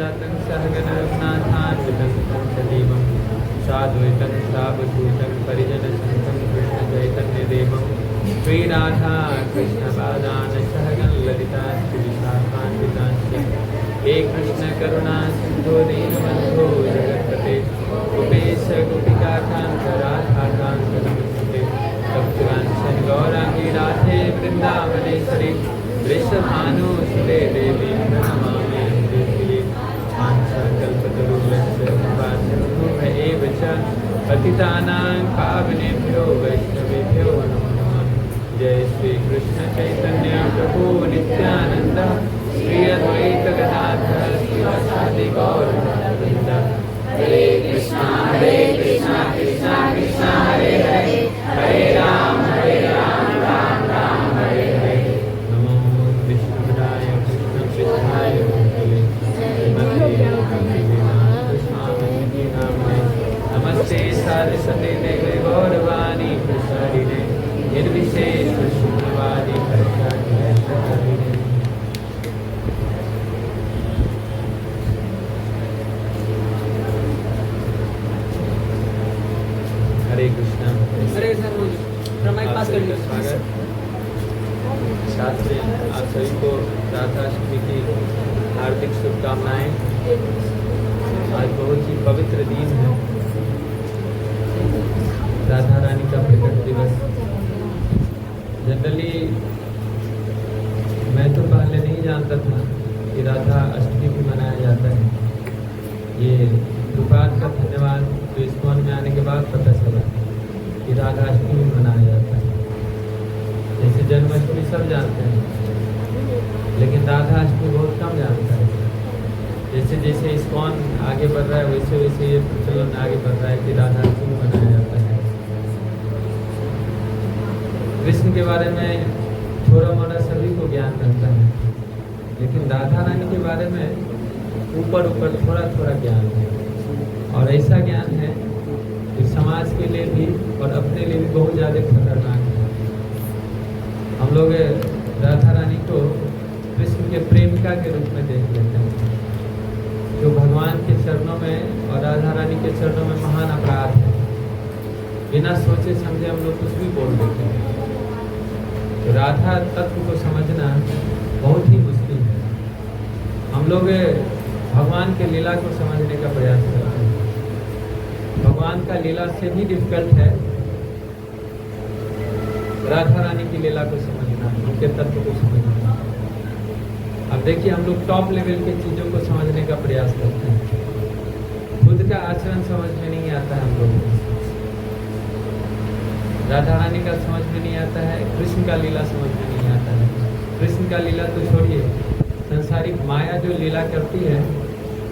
जातं सहगण रघुनाथान्वितं तं सजीवं साद्वैतं सावधूतं परिजनसहितं कृष्णचैतन्यदेवं श्रीराधा कृष्णपादान् सहगण ललिता श्रीविशाखान्वितांश्च हे कृष्ण करुणा सिन्धो दीनबन्धो जगत्पते गोपेश गोपिकाकान्त राधाकान्त नमस्ते तप्तकाञ्चन गौराङ्गी राधे वृन्दावनेश्वरी वृषभानुसुते देवी प्रणमामि हरिप्रिये वाञ्छाकल्पतरुभ्यश्च कृपासिन्धुभ्य एव च पतितानां पावनेभ्यो वैष्णवेभ्यो नमो नमः। जय श्री कृष्ण चैतन्य प्रभु नित्यानंद श्री अद्वैत गदाधर श्रीवासादि गौर भक्तवृंद। हरे कृष्णा कृष्णा कृष्णा हरे हरे हरे राम राम राम हरे हरे। नमो विष्णुपदाय कृष्णपृष्ठाय भूतले श्रीमते भक्तिवेदान्त स्वामिनिधि नामिने नमस्ते सारस्वते देवे गौरवाणी प्रसारिणे निर्विशेष शून्यवादी प्रकाशिने। हरे कृष्णा। हरे स्वागत। साथ में आप सभी को राधाष्टमी की हार्दिक शुभकामनाएं। आज बहुत ही पवित्र दिन है, राधा रानी का प्रकट दिवस। जनरली मैं तो पहले नहीं जानता था कि राधा अष्टमी भी मनाया जाता है। ये प्रभात का धन्यवाद तो इस्कॉन में आने के बाद पता चला कि राधा अष्टमी भी मनाया जाता है। जैसे जन्माष्टमी सब जानते हैं, लेकिन राधा अष्टमी बहुत कम जानता है। जैसे जैसे इस्कॉन आगे बढ़ रहा है वैसे वैसे ये प्रचलन आगे बढ़ रहा है कि राधा अष्टमी मनाया जाता है। कृष्ण के बारे में थोड़ा मोड़ा सभी को ज्ञान रहता है, लेकिन राधा रानी के बारे में ऊपर ऊपर थोड़ा थोड़ा ज्ञान है। और ऐसा ज्ञान है कि समाज के लिए भी और अपने लिए भी बहुत ज़्यादा खतरनाक है। हम लोग राधा रानी को कृष्ण के प्रेमिका के रूप में देख लेते हैं, जो भगवान के चरणों में और राधा रानी के चरणों में महान अपराध है। बिना सोचे समझे हम लोग कुछ भी बोल देते हैं। तो राधा तत्व को समझना बहुत ही मुश्किल है। हम लोग भगवान के लीला को समझने का प्रयास करते हैं। भगवान का लीला से भी डिफिकल्ट है राधा रानी की लीला को समझना, उनके तत्व को समझना। अब देखिए, हम लोग टॉप लेवल की चीज़ों को समझने का प्रयास करते हैं। खुद का आचरण समझ में नहीं आता है हम लोगों को। राधा रानी का समझ में नहीं आता है, कृष्ण का लीला समझ में नहीं आता है। कृष्ण का लीला तो छोड़िए, संसारिक माया जो लीला करती है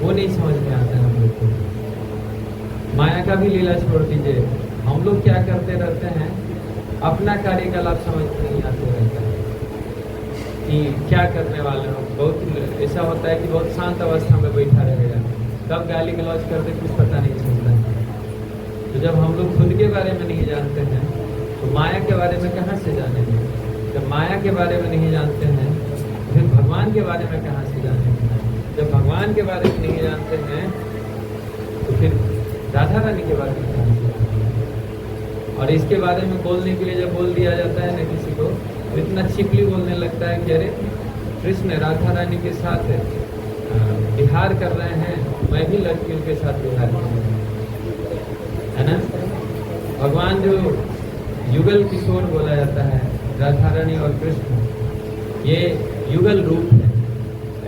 वो नहीं समझ में आता है हम लोग को। माया का भी लीला छोड़ दीजिए, हम लोग क्या करते रहते हैं, अपना कार्यकलाप समझ में नहीं आते रहता है कि क्या करने वाले हो। बहुत ऐसा होता है कि बहुत शांत अवस्था में बैठा रहेगा, कब गाली गलौज करते कुछ पता नहीं चलता है। तो जब हम लोग खुद के बारे में नहीं जानते हैं तो माया के बारे में कहाँ से जानेंगे। जब माया के बारे में नहीं जानते हैं फिर भगवान के बारे में कहाँ से जानेंगे। जब भगवान के बारे में नहीं जानते हैं तो फिर राधा रानी के बारे में कहाँ से जानेंगे। और इसके बारे में बोलने के लिए जब बोल दिया जाता है ना किसी को, तो इतना चिपली बोलने लगता है कि अरे कृष्ण राधा रानी के साथ विहार कर रहे हैं, मैं भी लड़कियों के साथ विहार कर रहा हूँ, है ना। भगवान जो युगल किशोर बोला जाता है, राधा रानी और कृष्ण, ये युगल रूप है।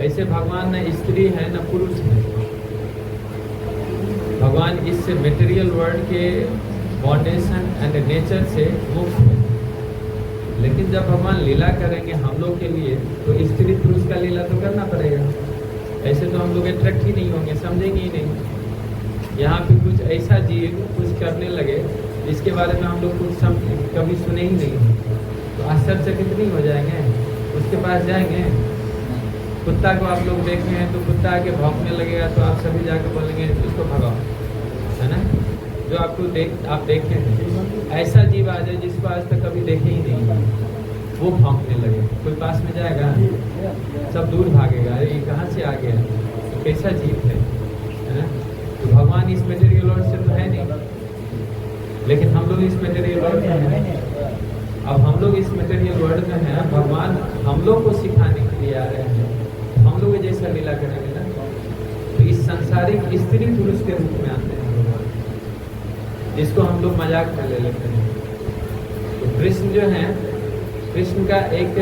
ऐसे भगवान न स्त्री है न पुरुष है। भगवान इस मटेरियल वर्ल्ड के बॉन्डेशन एंड नेचर से मुक्त है। लेकिन जब भगवान लीला करेंगे हम लोग के लिए तो स्त्री पुरुष का लीला तो करना पड़ेगा। ऐसे तो हम लोग अट्रैक्ट ही नहीं होंगे, समझेंगे ही नहीं। यहाँ पे कुछ ऐसा जीव कुछ करने लगे जिसके बारे में हम लोग कुछ कभी सुने ही नहीं, तो आश्चर्यचकित नहीं हो जाएंगे। उसके पास जाएंगे, कुत्ता को आप लोग देखे हैं तो कुत्ता आके भौंकने लगेगा तो आप सभी जाके बोलेंगे इसको भगाओ, है ना। जो आपको आप देखे हैं, ऐसा जीव आ जाए जिसको आज तक कभी देखे ही नहीं, वो भौंकने लगे, कोई पास में जाएगा, सब दूर भागेगा, अरे ये कहाँ से आ गया। कैसा जीव है ना? तो भगवान इस मटेरियल वर्ल्ड से तो है नहीं, लेकिन हम लोग इस मटेरियल वर्ल्ड में हैं। अब हम लोग इस मटेरियल वर्ल्ड में हैं, भगवान हम लोग को सिखाने के लिए आ रहे हैं, हम लोग जैसा लीला करेंगे ना, तो इस संसारिक स्त्री पुरुष के रूप में आते हैं भगवान, जिसको हम लोग मजाक में ले लेते हैं। तो कृष्ण जो है, कृष्ण का एक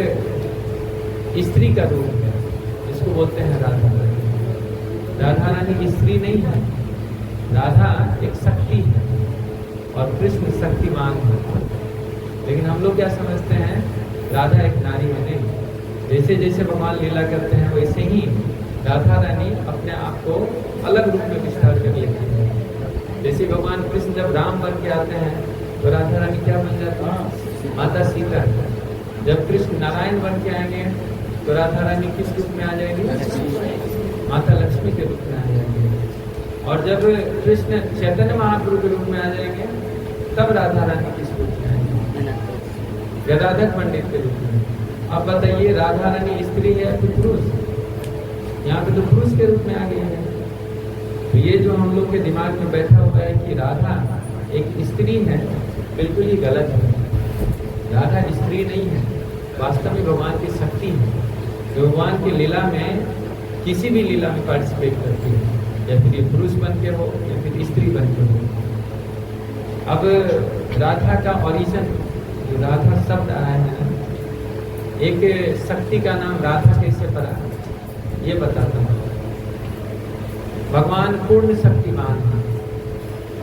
स्त्री का रूप है, जिसको बोलते हैं राधा रानी। राधा रानी स्त्री नहीं है, राधा एक शक्ति है और कृष्ण शक्तिमान है। लेकिन हम लोग क्या समझते हैं, राधा एक नारी है। नहीं, जैसे जैसे भगवान लीला करते हैं वैसे ही राधा रानी अपने आप को अलग रूप में विस्तार कर लेती है। जैसे भगवान कृष्ण जब राम बन के आते हैं तो राधा रानी क्या बन जाती है, माता सीता। जब कृष्ण नारायण बन के आएंगे तो राधा रानी किस रूप में आ जाएगी, माता लक्ष्मी के रूप में आ जाएंगे। और जब कृष्ण चैतन्य महाप्रभु के रूप में आ जाएंगे तब राधा रानी किस रूप में आएंगे, गदाधर पंडित के रूप में। अब बताइए, राधा रानी स्त्री है तो पुरुष, यहाँ पे तो पुरुष के रूप में आ गई है। तो ये जो हम लोग के दिमाग में बैठा हुआ है कि राधा एक स्त्री है, बिल्कुल ही गलत है। राधा स्त्री नहीं है, वास्तव में भगवान की शक्ति है, जो भगवान की लीला में किसी भी लीला में पार्टिसिपेट करती है, या फिर ये पुरुष बन के हो या फिर स्त्री बन के हो। अब राधा का ओरिजिन, जो राधा शब्द आया है, एक शक्ति का नाम राधा कैसे पड़ा, ये बताता हूँ। भगवान पूर्ण शक्तिमान है,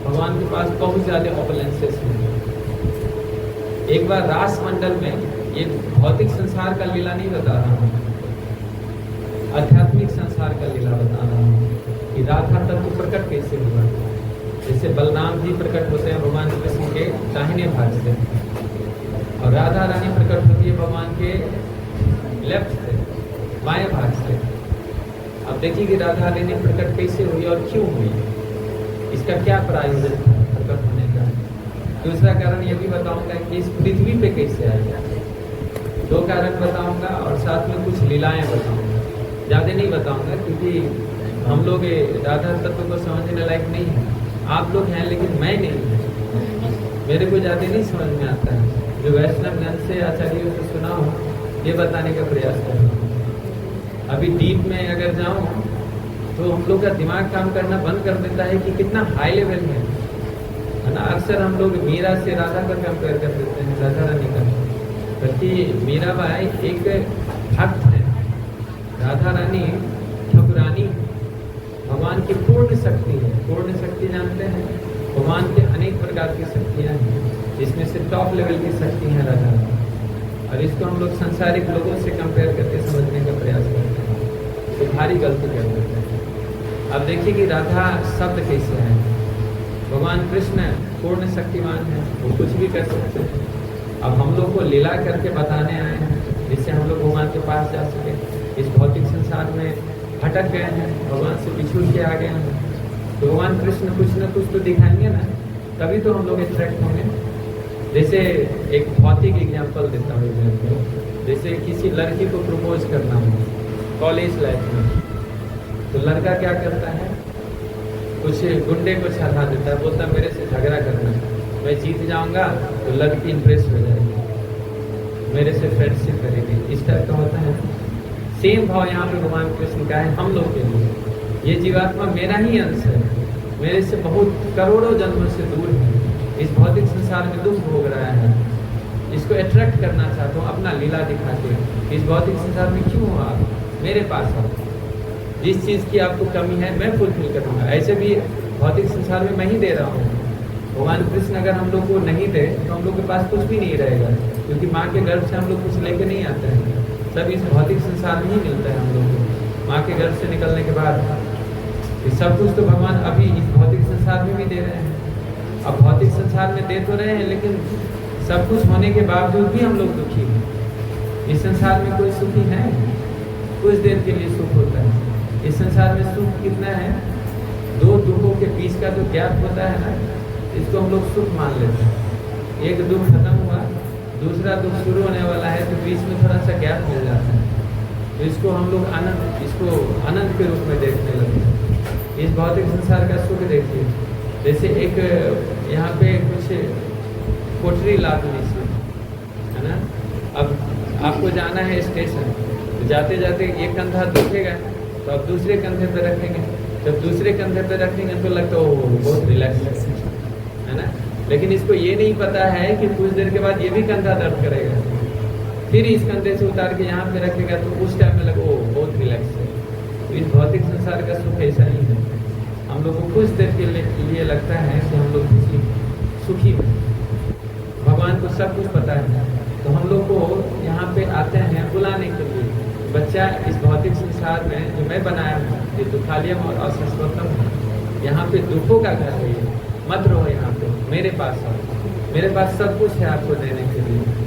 भगवान के पास बहुत ज्यादा ऑपलेंसेस हैं। एक बार रास मंडल में, ये भौतिक संसार का लीला नहीं बता रहा हूँ, आध्यात्मिक संसार का लीला बता रहा हूँ कि राधा तत्व प्रकट कैसे हुआ। जैसे बलराम जी प्रकट होते हैं भगवान कृष्ण के दाहिने भाग से, और राधा रानी प्रकट होती है भगवान के लेफ्ट से, बाएं भाग से। अब देखिए कि राधा रानी प्रकट कैसे हुई और क्यों हुई, इसका क्या प्रयोजन था प्रकट होने का। दूसरा कारण ये भी बताऊंगा कि इस पृथ्वी पे कैसे आया, 2 कारण बताऊंगा और साथ में कुछ लीलाएं बताऊंगा। ज़्यादा नहीं बताऊंगा क्योंकि हम लोग राधा तत्व को समझने लायक नहीं है। आप लोग हैं लेकिन मैं नहीं हूँ, मेरे को ज़्यादा नहीं समझ में आता है। जो वैष्णव जन से आचार्यों से सुना हो, ये बताने का प्रयास कर रहा हूँ। अभी डीप में अगर जाऊँ तो हम लोग का दिमाग काम करना बंद कर देता है कि कितना हाई लेवल है ना। अक्सर हम लोग मीरा से राधा का कंपेयर कर देते हैं, राधा रानी का, बल्कि मीराबाई एक भक्त है, राधा रानी ठाकुरानी भगवान की पूर्ण शक्ति है। पूर्ण शक्ति जानते हैं, भगवान के अनेक प्रकार की शक्तियाँ हैं, जिसमें से टॉप लेवल की शक्ति है राधा रानी। और इसको हम लोग संसारिक लोगों से कंपेयर करके समझने का प्रयास करते हैं, तो भारी गलती कर देते हैं। अब देखिए कि राधा शब्द कैसे है। भगवान कृष्ण पूर्ण शक्तिमान है, वो कुछ भी कर सकते हैं। अब हम लोग को लीला करके बताने आए हैं, जिससे हम लोग भगवान के पास जा सके। इस भौतिक संसार में भटक गए हैं, भगवान से पिछड़ के आ गए हैं, तो भगवान कृष्ण कुछ न कुछ तो दिखाएंगे ना, तभी तो हम लोग अट्रैक्ट होंगे। जैसे एक भौतिक एग्जाम्पल देता हूँ, जैसे किसी लड़की को प्रपोज करना हो कॉलेज लाइफ में, तो लड़का क्या करता है, कुछ गुंडे को छढ़ा देता है, बोलता मेरे से झगड़ा करना, मैं जीत जाऊंगा तो लड़की इंप्रेस हो जाएगी, मेरे से फ्रेंडशिप करेगी, इस टाइप का होता है। सेम भाव यहाँ पे भगवान कृष्ण का है हम लोग के लिए। ये जीवात्मा मेरा ही अंश है, मेरे से बहुत करोड़ों जन्मों से दूर है, इस भौतिक संसार में दुख भोग रहा है, इसको अट्रैक्ट करना चाहता हूँ अपना लीला दिखाते। इस भौतिक संसार में क्यों हो आप, मेरे पास हो, जिस चीज़ की आपको कमी है मैं फुलफिल करूँगा। ऐसे भी भौतिक संसार में मैं ही दे रहा हूँ। भगवान कृष्ण अगर हम लोग को नहीं दे तो हम लोग के पास कुछ भी नहीं रहेगा, क्योंकि माँ के गर्भ से हम लोग कुछ लेके नहीं आते हैं, सब इस भौतिक संसार में ही मिलता है हम लोग को। माँ के गर्भ से निकलने के बाद सब कुछ तो भगवान अभी इस भौतिक संसार में भी दे रहे हैं। अब भौतिक संसार में दे तो रहे हैं, लेकिन सब कुछ होने के बावजूद भी हम लोग दुखी हैं। इस संसार में कोई सुखी है, कुछ देर के लिए सुख होता है। इस संसार में सुख कितना है, 2 दुखों के बीच का जो गैप होता है ना, इसको हम लोग सुख मान लेते हैं। एक दुख खत्म हुआ, दूसरा दुख शुरू होने वाला है, तो बीच में थोड़ा सा गैप मिल जाता है, तो इसको हम लोग आनंद, इसको इसको अनंत के रूप में देखने लगते हैं। इस भौतिक संसार का सुख देखिए, जैसे एक यहाँ पे कुछ कोठरी लाद ली सी है ना। अब आपको जाना है स्टेशन, तो जाते जाते एक कंधा दुखेगा तो अब दूसरे कंधे पे रखेंगे, जब दूसरे कंधे पे रखेंगे तो लगता है ओह बहुत रिलैक्स है ना। लेकिन इसको ये नहीं पता है कि कुछ देर के बाद ये भी कंधा दर्द करेगा, फिर इस कंधे से उतार के यहाँ पे रखेगा तो उस टाइम में लगे ओह बहुत रिलैक्स है। तो इस भौतिक संसार का सुख ऐसा ही है। हम लोग को कुछ देर के लिए लगता है कि हम लोग सुखी हैं, भगवान को सब कुछ पता है। तो हम लोग को यहाँ पे आते हैं बुलाने के लिए, बच्चा इस भौतिक संसार में जो मैं बनाया हूँ ये दुखालयम और अशाश्वतम है, यहाँ पे दुखों का घर है, ये मत रहो यहाँ पे, मेरे पास आओ, मेरे पास सब कुछ है आपको देने के लिए।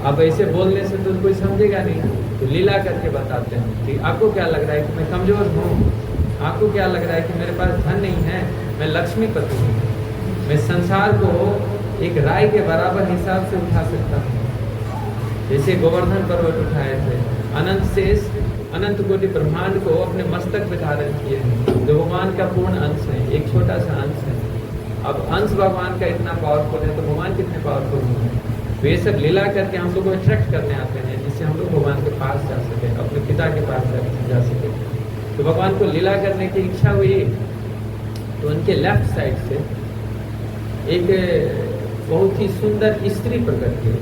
अब ऐसे बोलने से तो कोई समझेगा नहीं, तो लीला करके बताते हैं कि आपको क्या लग रहा है कि मैं कमजोर हूँ, आपको क्या लग रहा है कि मेरे पास धन नहीं है, मैं लक्ष्मीपति हूँ, मैं संसार को एक राय के बराबर हिसाब से उठा सकता हूँ। जैसे गोवर्धन पर्वत उठाए थे, अनंत शेष अनंत कोटि ब्रह्मांड को अपने मस्तक पे धारण किए हैं, जो भगवान का पूर्ण अंश है, एक छोटा सा अंश है। अब अंश भगवान का इतना पावरफुल है तो भगवान कितने पावरफुल होंगे। तो ये सब लीला करके हम लोग को अट्रैक्ट करने आते हैं, जिससे हम लोग भगवान के पास जा सके, अपने पिता के पास जा सके। तो भगवान को लीला करने की इच्छा हुई तो उनके लेफ्ट साइड से एक बहुत ही सुंदर स्त्री प्रकट हुई।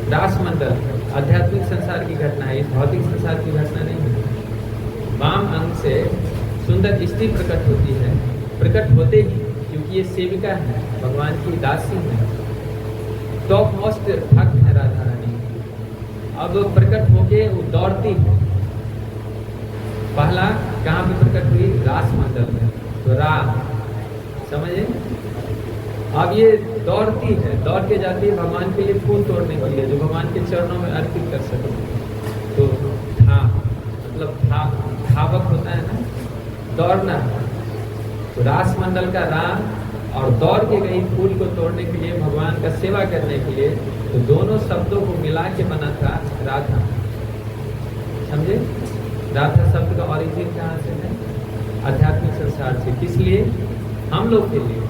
दास मंडल आध्यात्मिक संसार की घटना है, इस भौतिक संसार की घटना नहीं है। वाम अंग से सुंदर स्त्री प्रकट होती है, प्रकट होते ही क्योंकि ये सेविका है, भगवान की दासी है, टॉप मोस्ट भक्त है राधा रानी। अब प्रकट होके वो दौड़ती है, पहला कहाँ पे प्रकट हुई, रास मंडल में, तो राम समझे। अब ये दौड़ती है, दौड़ के जाती है भगवान के लिए फूल तोड़ने के लिए, जो भगवान के चरणों में अर्पित कर सके। तो मतलब धावक होता है ना, दौड़ना। तो रास मंडल का राम और दौड़ के गई फूल को तोड़ने के लिए, भगवान का सेवा करने के लिए, तो दोनों शब्दों को मिला के बना था राधा, समझे। राधा शब्द का ऑरिजिन कहाँ से है, आध्यात्मिक संसार से। किस लिए, हम लोग के लिए।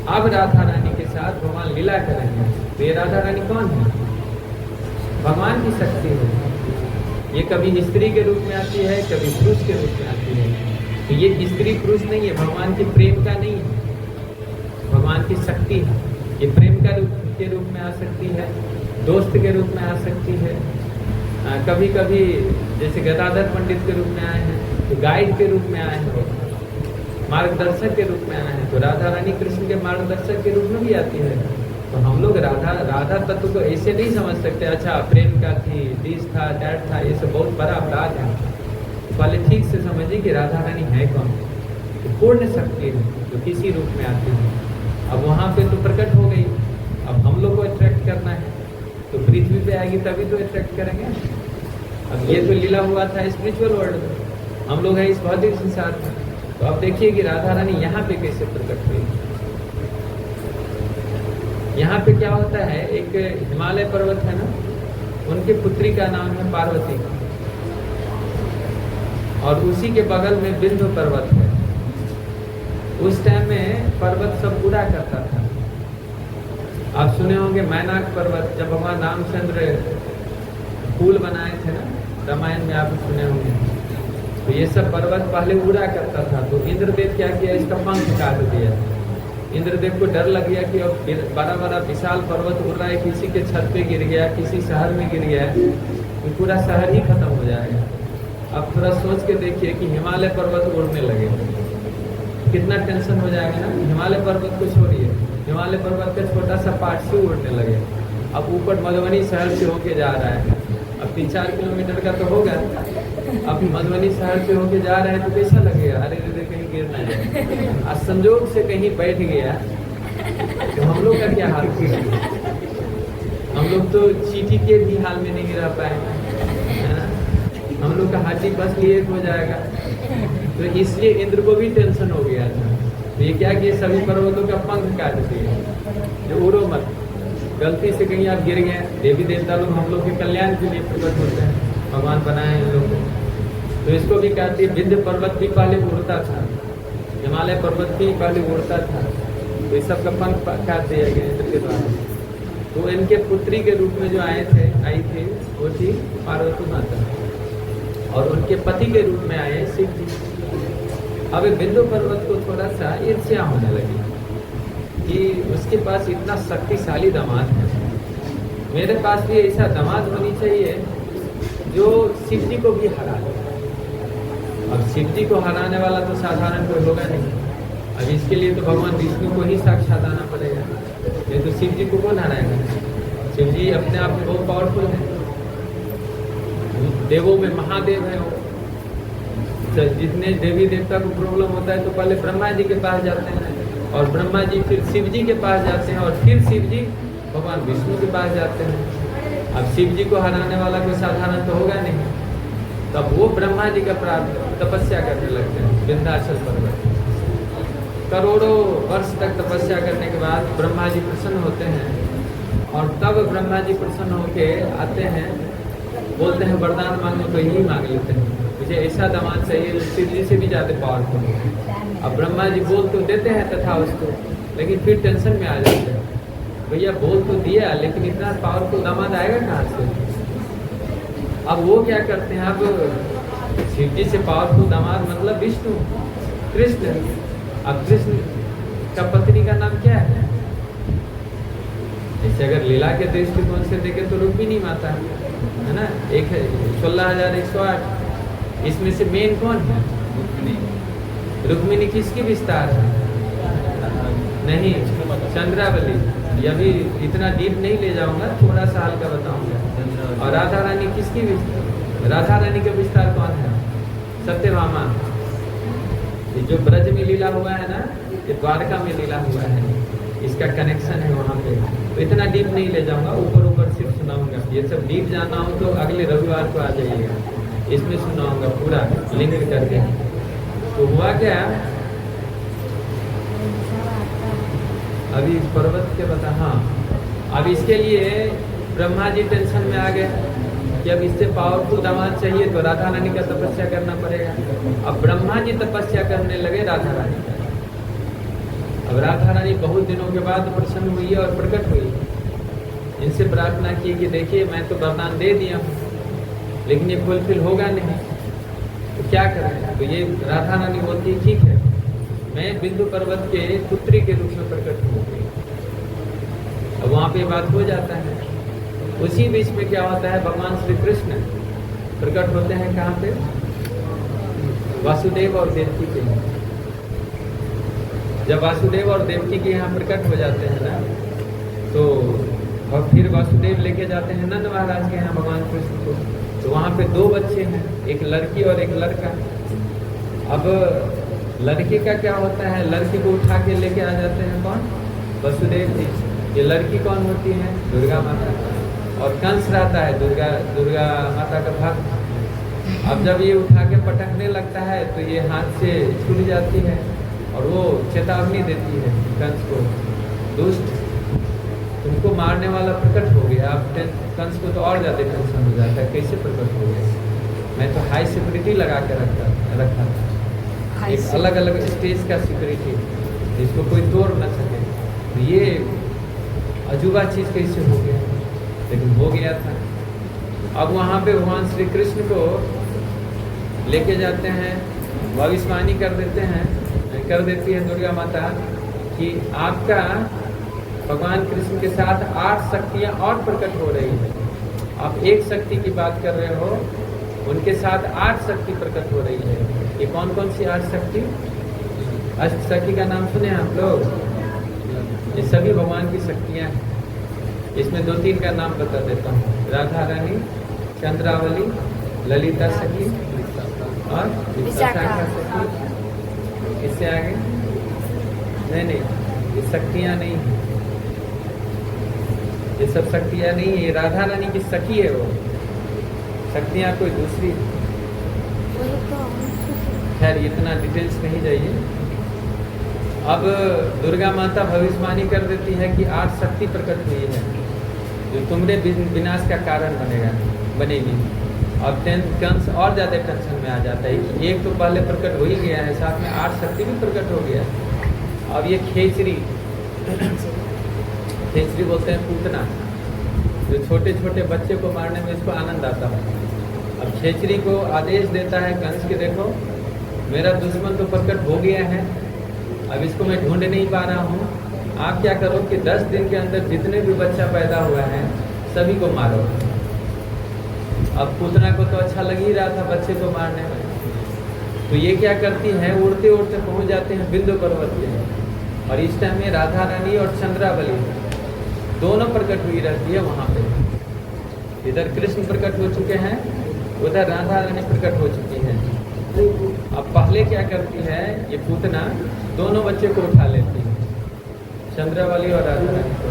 अब राधा रानी के साथ भगवान लीला करेंगे। तो ये राधा रानी कौन है, भगवान की शक्ति है। ये कभी स्त्री के रूप में आती है, कभी पुरुष के रूप में आती है। तो ये स्त्री पुरुष नहीं है, भगवान के प्रेम का नहीं है, भगवान की शक्ति है। ये प्रेम का रूप के रूप में आ सकती है, दोस्त के रूप में आ सकती है, कभी कभी जैसे गदाधर पंडित के रूप में आए हैं, तो गाइड के रूप में आए हैं, मार्गदर्शक के रूप में आए हैं। तो राधा रानी कृष्ण के मार्गदर्शक के रूप में भी आती है। तो हम लोग राधा तत्व को ऐसे नहीं समझ सकते, अच्छा प्रेम का थी, दिस था, दैट था, ये सब बहुत बड़ा अपराध है। तो पहले ठीक से समझिए कि राधा रानी है कौन। तो पूर्ण शक्ति है जो किसी रूप में आती है। अब वहाँ पे तो प्रकट हो गई, अब हम लोग को अट्रैक्ट करना है तो पृथ्वी पे आएगी तभी तो अट्रैक्ट करेंगे। अब ये तो लीला हुआ था स्पिरिचुअल वर्ल्ड में, हम लोग हैं इस भौतिक संसार में। तो आप देखिए कि राधा रानी यहाँ पे कैसे प्रकट हुई। यहाँ पे क्या होता है, एक हिमालय पर्वत है ना, उनकी पुत्री का नाम है पार्वती, और उसी के बगल में विंध्य पर्वत है। उस टाइम में पर्वत सब उड़ा करता था। आप सुने होंगे मैनाक पर्वत, जब भगवान रामचंद्र पुल बनाए थे ना, रामायण में आप सुने होंगे। तो ये सब पर्वत पहले उड़ा करता था। तो इंद्रदेव क्या किया, इसका पंख काट दिया। इंद्रदेव को डर लग गया कि अब बड़ा बड़ा विशाल पर्वत उड़ रहा है, किसी के छत पे गिर गया, किसी शहर में गिर गया तो पूरा शहर ही खत्म हो जाएगा। अब थोड़ा सोच के देखिए कि हिमालय पर्वत उड़ने लगे, कितना टेंशन हो जाएगा ना। हिमालय पर्वत को छोड़िए, हिमालय पर्वत का छोटा सा पार्ट से उड़ने लगे। अब ऊपर मधुबनी शहर से होके जा रहा है, अब 3-4 किलोमीटर का तो होगा। अब मधुबनी शहर से होके जा रहा है तो कैसा लगेगा, अरे कहीं गिर ना जाए। आज संजोग से कहीं बैठ गया तो हम लोग का क्या हाल होगा। हम लोग तो चींटी के भी हाल में नहीं रह पाए, है ना। हम लोग का हाथी बस लिए हो जाएगा। तो इसलिए इंद्र को भी टेंशन हो गया था। तो ये क्या कि सभी पर्वतों का पंख काट दिए, जो उड़ो मत। गलती से कहीं आप गिर गए, देवी देवता लोग हम लोग के कल्याण के लिए प्रकट होते हैं, भगवान बनाए हैं इन लोग को। तो इसको भी कहती है, विंध्य पर्वत भी पहले उड़ता था, हिमालय पर्वत भी पहले उड़ता था, तो इस सब का पंख काट दिया गया इंद्र के द्वारा। तो इनके पुत्री के रूप में जो आई थी वो थी पार्वती माता, और उनके पति के रूप में आए शिव जी। अब विंध्य पर्वत को थोड़ा सा ईर्ष्या होने लगी कि उसके पास इतना शक्तिशाली दामाद है, मेरे पास भी ऐसा दामाद होनी चाहिए जो शिव जी को भी हरा दे। अब शिव जी को हराने वाला तो साधारण कोई होगा नहीं, अब इसके लिए तो भगवान विष्णु को ही साक्षात आना पड़ेगा, ये तो शिव जी को कौन हराएगा। शिव जी अपने आप में बहुत पावरफुल है, देवों में महादेव है वो। तो जितने देवी देवता को प्रॉब्लम होता है तो पहले ब्रह्मा जी के पास जाते हैं, और ब्रह्मा जी फिर शिव जी के पास जाते हैं, और फिर शिव जी भगवान विष्णु के पास जाते हैं। अब शिव जी को हराने वाला कोई साधारण तो होगा नहीं, तब वो ब्रह्मा जी का प्राप्त तपस्या करने लगते हैं विंध्याचल पर्वत। करोड़ों वर्ष तक तपस्या करने के बाद ब्रह्मा जी प्रसन्न होते हैं, और तब ब्रह्मा जी प्रसन्न होके आते हैं, बोलते हैं वरदान मांगो, तो यही मांग लेते हैं, मुझे ऐसा दामाद चाहिए जो शिव जी से भी ज़्यादा पावरफुल है। अब ब्रह्मा जी बोल तो देते हैं तथा उसको, लेकिन फिर टेंशन में आ जाते हैं, भैया बोल तो दिया लेकिन इतना पावरफुल दामाद आएगा कहाँ से। अब वो क्या करते हैं, अब शिव जी से पावरफुल दामाद मतलब विष्णु कृष्ण। अब कृष्ण का पत्नी का नाम क्या है, जैसे अगर लीला के दृष्टिकोण से देखें तो रुक्मिणी माता है ना, एक है 16,108, इसमें से मेन कौन है, रुक्मिणी किसकी विस्तार है, नहीं चंद्रावली। ये भी इतना डीप नहीं ले जाऊंगा, थोड़ा सा हल्का बताऊंगा। और राधा रानी किसकी विस्तार, राधा रानी का विस्तार कौन है, सत्यभामा। ये जो ब्रज में लीला हुआ है ना, ये द्वारका में लीला हुआ है, इसका कनेक्शन है वहाँ पे। तो इतना डीप नहीं ले जाऊंगा, ऊपर ऊपर सिर्फ सुनाऊंगा। ये सब डीप जानना हो तो अगले रविवार को आ जाइएगा, इसमें सुनाऊंगा पूरा लिंक करके। तो हुआ क्या, अभी इस पर्वत के बता, हाँ अब इसके लिए ब्रह्मा जी टेंशन में आ गए कि अब इससे पावरफुल दामाद चाहिए तो राधा रानी का तपस्या करना पड़ेगा। अब ब्रह्मा जी तपस्या करने लगे राधा रानी का। अब राधा रानी बहुत दिनों के बाद प्रसन्न हुई है और प्रकट हुई, इनसे प्रार्थना की कि देखिए मैं तो वरदान दे दिया हूँ लेकिन ये फुलफिल होगा नहीं, तो क्या करें। तो ये राधा रानी बोलती है ठीक है, मैं बिंदु पर्वत के पुत्री के रूप में प्रकट होंगी। अब वहाँ पे बात हो जाता है। उसी बीच में क्या होता है, भगवान श्री कृष्ण प्रकट होते हैं कहाँ पे, वासुदेव और देवकी के। जब वासुदेव और देवकी के यहाँ प्रकट हो जाते हैं ना, तो और फिर वासुदेव लेके जाते हैं नंद महाराज के यहाँ भगवान कृष्ण को। तो वहाँ पे दो बच्चे हैं, एक लड़की और एक लड़का। अब लड़की का क्या होता है, लड़की को उठा के लेके आ जाते हैं कौन, वसुदेव जी। ये लड़की कौन होती है, दुर्गा माता, और कंस रहता है दुर्गा माता का भक्त। अब जब ये उठा के पटकने लगता है तो ये हाथ से छूट जाती है और वो चेतावनी देती है कंस को, दुष्ट तुमको मारने वाला प्रकट हो गया। अब कंस को तो और ज़्यादा टेंशन हो जाता है, कैसे प्रकट हो गया, मैं तो हाई सिक्योरिटी लगा के रखा था, एक अलग अलग स्टेज का सिक्योरिटी जिसको कोई तोड़ न सके। तो ये अजूबा चीज़ कैसे हो गया, लेकिन हो गया था। अब वहाँ पे भगवान श्री कृष्ण को लेके जाते हैं, भविष्यवाणी कर देती है दुर्गा माता कि आपका भगवान कृष्ण के साथ 8 शक्तियाँ और प्रकट हो रही है। आप एक शक्ति की बात कर रहे हो, उनके साथ 8 शक्ति प्रकट हो रही है। ये कौन कौन सी 8 शक्ति, अष्ट शक्ति का नाम सुने आप लोग, ये सभी भगवान की शक्तियाँ हैं। इसमें 2-3 का नाम बता देता हूँ, राधा रानी, चंद्रावली, ललिता सखी और विशाखा सखी। इससे आगे नहीं, ये शक्तियाँ नहीं है, ये सब शक्तियाँ नहीं है, ये राधा रानी की सखी है वो, शक्तियाँ कोई दूसरी। खैर इतना डिटेल्स नहीं जाइए। अब दुर्गा माता भविष्यवाणी कर देती है कि 8 शक्ति प्रकट हुई है जो तुम्हारे विनाश का कारण बनेगी। और कंस और ज़्यादा टेंशन में आ जाता है कि एक तो पहले प्रकट हो ही गया है, साथ में 8 शक्ति भी प्रकट हो गया है। अब ये खेचरी बोलते हैं पूतना, जो छोटे छोटे बच्चे को मारने में इसको आनंद आता है। अब खेचरी को आदेश देता है कंस कि देखो मेरा दुश्मन तो प्रकट हो गया है, अब इसको मैं ढूंढ नहीं पा रहा हूँ, आप क्या करो कि 10 दिन के अंदर जितने भी बच्चा पैदा हुआ है सभी को मारो। अब पूतना को तो अच्छा लग ही रहा था बच्चे को मारने में, तो ये क्या करती हैं, उड़ते उड़ते पहुंच जाते हैं बिंदु पर्वत पे। और इस टाइम में राधा रानी और चंद्रावली दोनों प्रकट हुई रहती है वहाँ पे। इधर कृष्ण प्रकट हो चुके हैं, उधर राधा रानी प्रकट हो चुकी हैं। अब पहले क्या करती है ये पूतना, दोनों बच्चे को उठा लेती है, चंद्रावली और राधा रानी को।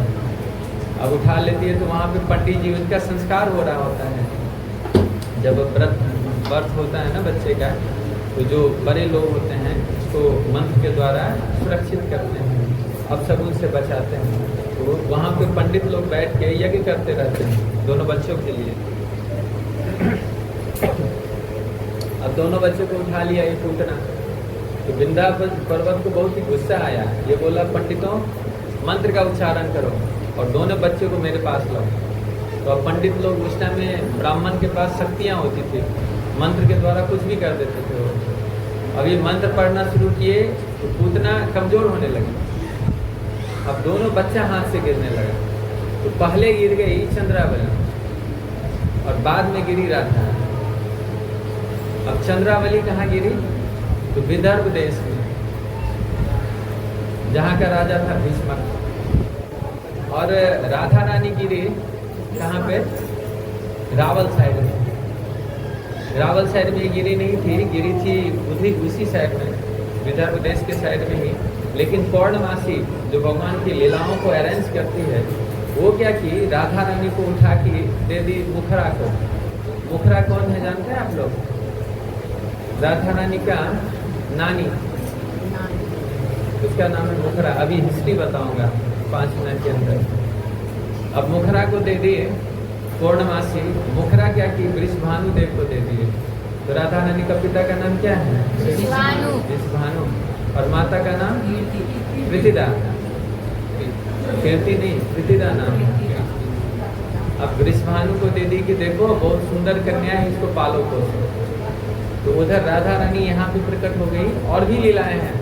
अब उठा लेती है तो वहाँ पे पंडित जी उनका संस्कार हो रहा होता है। जब बर्थ होता है ना बच्चे का, तो जो बड़े लोग होते हैं उसको मंत्र के द्वारा सुरक्षित करते हैं, अब सब उनसे बचाते हैं। तो वहाँ पे पंडित लोग बैठ के यज्ञ करते रहते हैं दोनों बच्चों के लिए। अब दोनों बच्चों को उठा लिया ये पूतना, तो वृंदावन पर्वत को बहुत ही गुस्सा आया। ये बोला पंडितों मंत्र का उच्चारण करो और दोनों बच्चों को मेरे पास लाओ। तो अब पंडित लोग उस टाइम में ब्राह्मण के पास शक्तियाँ होती थी, मंत्र के द्वारा कुछ भी कर देते थे वो। अब ये मंत्र पढ़ना शुरू किए तो पूतना कमजोर होने लगी। अब दोनों बच्चा हाथ से गिरने लगा, तो पहले गिर गई चंद्रावली और बाद में गिरी राधा। अब चंद्रावली कहाँ गिरी, तो विदर्भ देश में, जहाँ का राजा था भीष्मक। और राधा रानी गिरी कहाँ पे, रावल साइड में। रावल साइड में गिरी नहीं थी, गिरी थी उसी साइड में, विदर्भ देश के साइड में ही। लेकिन पौर्णमासी जो भगवान की लीलाओं को अरेंज करती है, वो क्या की, राधा रानी को उठा के दे दी मुखरा को। मुखरा कौन है जानते हैं आप लोग, राधा रानी का नानी, उसका नाम है मुखरा। अभी हिस्ट्री बताऊंगा 5 मिनट के अंदर। अब मुखरा को दे दिए पौर्णमासी। मुखरा क्या की, वृषभानु देव को दे दिए। तो राधा रानी का पिता का नाम क्या है, वृषभानु, और माता का नाम प्रीतिदा। कीर्ति नहीं, प्रीतिदा नाम। अब वृषभानु को दे दी कि देखो बहुत सुंदर कन्या है, इसको पालो पोसो। तो उधर राधा रानी यहाँ पे प्रकट हो गई। और भी लीलाएं हैं,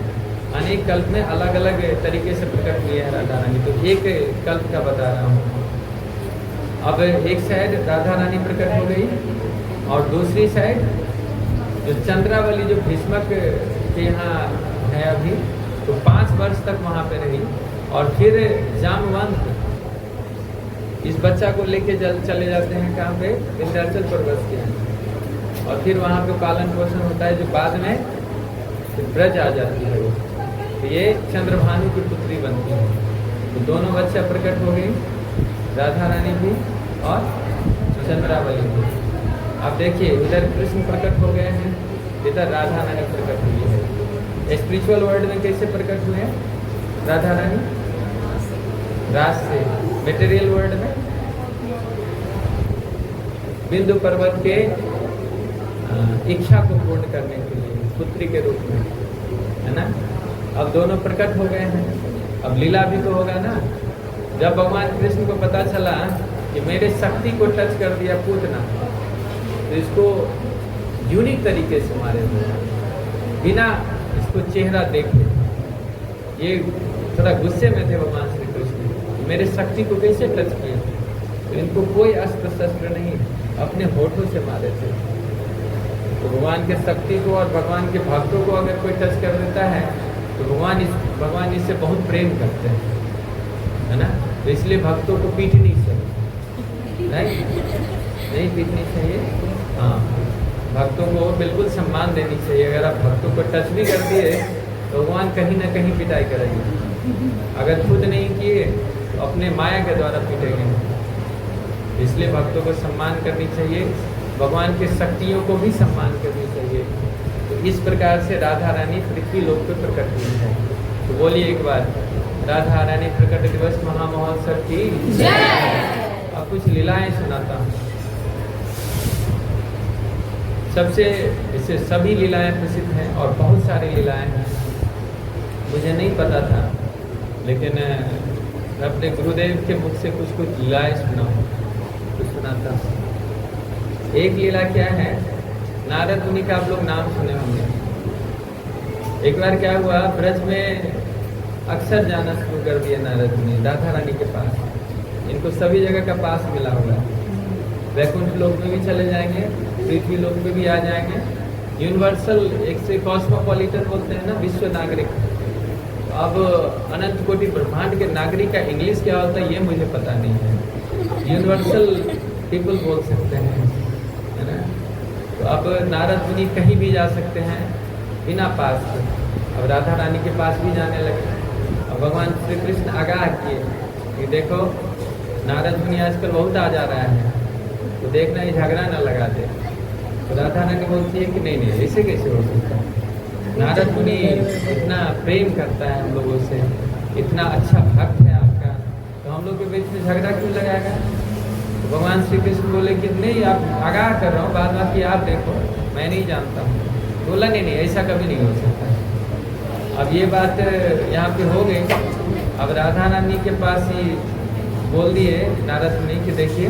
अनेक कल्प में अलग अलग तरीके से प्रकट हुई है राधा रानी। तो एक कल्प का बता रहा हूँ। अब एक साइड राधा रानी प्रकट हो गई और दूसरी साइड जो चंद्रावली जो भीष्मक के यहाँ है अभी, तो 5 वर्ष तक वहाँ पे रही। और फिर जामवंत इस बच्चा को लेके चले जाते हैं कहाँ पे, विंध्याचल पर्वत के यहाँ। और फिर वहाँ पे पालन पोषण होता है, जो बाद में ब्रज आ जाती है वो। तो ये चंद्रभानु की पुत्री बनती है। तो दोनों बच्चा प्रकट हो गई, राधा रानी भी और चंद्रावली भी। अब देखिए इधर कृष्ण प्रकट हो गए हैं, इधर राधा रानी प्रकट हुई है। स्पिरिचुअल वर्ल्ड में कैसे प्रकट हुए हैं राधा रानी, रास से। मटेरियल वर्ल्ड में बिंदु पर्वत के इच्छा को पूर्ण करने के लिए पुत्री के रूप में, है ना। अब दोनों प्रकट हो गए हैं। अब लीला भी तो होगा ना। जब भगवान कृष्ण को पता चला कि मेरे शक्ति को टच कर दिया पूतना, तो इसको यूनिक तरीके से मारे थे, बिना इसको चेहरा देखे। ये थोड़ा गुस्से में थे भगवान श्री कृष्ण, मेरे शक्ति को कैसे टच किया। तो इनको कोई अस्त्र शस्त्र नहीं, अपने होठों से मारे थे। तो भगवान के शक्ति को और भगवान के भक्तों को अगर कोई टच कर देता है तो भगवान इससे बहुत प्रेम करते हैं, है ना। तो इसलिए भक्तों को पीटनी चाहिए, नहीं पीटनी चाहिए। हाँ, भक्तों को बिल्कुल सम्मान देनी चाहिए। अगर आप भक्तों को टच भी कर दिए तो भगवान कहीं ना कहीं पिटाई करेंगे। अगर खुद नहीं किए तो अपने माया के द्वारा पीटेंगे। इसलिए भक्तों को सम्मान करनी चाहिए, भगवान की शक्तियों को भी सम्मान करनी चाहिए। तो इस प्रकार से राधा रानी पृथ्वी लोक पे प्रकट हुई है। तो बोलिए एक बार, राधा रानी प्रकट दिवस महामहोत्सव की जय। अब कुछ लीलाएं सुनाता हूँ। सबसे इससे सभी लीलाएं प्रसिद्ध हैं और बहुत सारी लीलाएं हैं। मुझे नहीं पता था, लेकिन मैं अपने गुरुदेव के मुख से कुछ कुछ लीलाएं सुनाता हूँ। एक लीला क्या है, नारद मुनि का आप लोग नाम सुने होंगे। एक बार क्या हुआ, ब्रज में अक्सर जाना शुरू कर दिया नारद मुनि राधा रानी के पास। इनको सभी जगह का पास मिला हुआ है। वैकुंठ लोक में भी चले जाएंगे, पृथ्वी लोक में भी आ जाएंगे। यूनिवर्सल, एक से कॉस्मोपॉलिटन बोलते हैं ना, विश्व नागरिक। अब अनंत कोटि ब्रह्मांड के नागरिक का इंग्लिश क्या होता है ये मुझे पता नहीं है। यूनिवर्सल पीपल बोल सकते हैं, है ना। तो अब नारद मुनि कहीं भी जा सकते हैं बिना पास के। अब राधा रानी के पास भी जाने लगे। अब भगवान श्री कृष्ण आगाह किए कि देखो नारद मुनि आजकल बहुत आ जा रहा है, तो देखना ये झगड़ा ना लगा दे। तो राधा रानी बोलती है कि नहीं नहीं, ऐसे कैसे हो सकता है। नारद मुनि इतना प्रेम करता है हम लोगों से, इतना अच्छा भक्त है आपका, तो हम लोग के बीच में झगड़ा क्यों लगाएगा। तो भगवान श्री कृष्ण बोले कि नहीं, आप आगाह कर रहा हूँ, बाद में कि आप देखो, मैं नहीं जानता हूँ। बोला नहीं नहीं, ऐसा कभी नहीं हो सकता। अब ये बात यहाँ पे हो गई। अब राधा रानी के पास ही बोल दिए नारद मुनि कि देखिए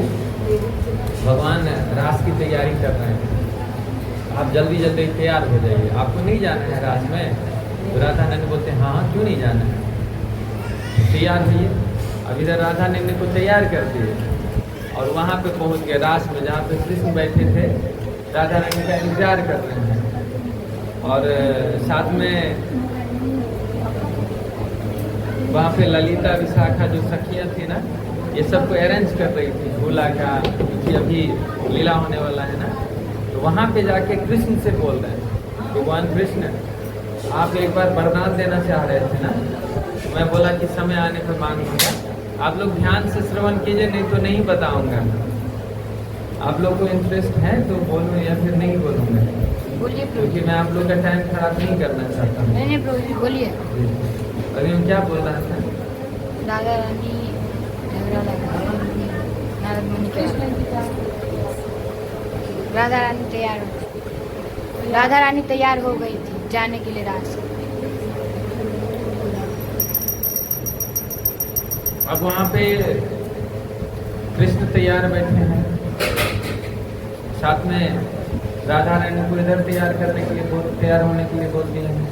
भगवान रास की तैयारी कर रहे हैं, आप जल्दी जल्दी तैयार हो जाइए, आपको नहीं जाना है रास में। तो राधा रानी बोलते हैं हाँ क्यों नहीं जाना है, तैयार होइए। अब इधर राधा रानी को तैयार कर दिए और वहाँ पे पहुँच गए रास में, जहाँ पे कृष्ण बैठे थे। राधा रानी का इंतजार कर रहे हैं और साथ में वहाँ पे ललिता विशाखा जो सखियाँ थी ना, ये सबको अरेंज कर रही थी झूला का, क्योंकि अभी लीला होने वाला है ना। तो वहाँ पे जाके कृष्ण से बोल रहे हैं, भगवान कृष्ण आप एक बार वरदान देना चाह रहे थे ना, तो मैं बोला कि समय आने पर मांगूंगा। आप लोग ध्यान से श्रवण कीजिए, नहीं तो नहीं बताऊंगा। आप लोग को इंटरेस्ट है तो बोलूँ या फिर नहीं बोलूँगा, बोलिए क्योंकि मैं आप लोग का टाइम खराब नहीं करना चाहता हूँ। नहीं प्रभु जी बोलिए। अभी हम क्या बोल रहा था, राधा रानी झगड़ा लगा, नारद मुनि के राधा रानी तैयार हो गई थी जाने के लिए रास। अब वहाँ पे कृष्ण तैयार बैठे हैं, साथ में राधा रानी को इधर तैयार करने के लिए तैयार होने के लिए बोल दिए हैं।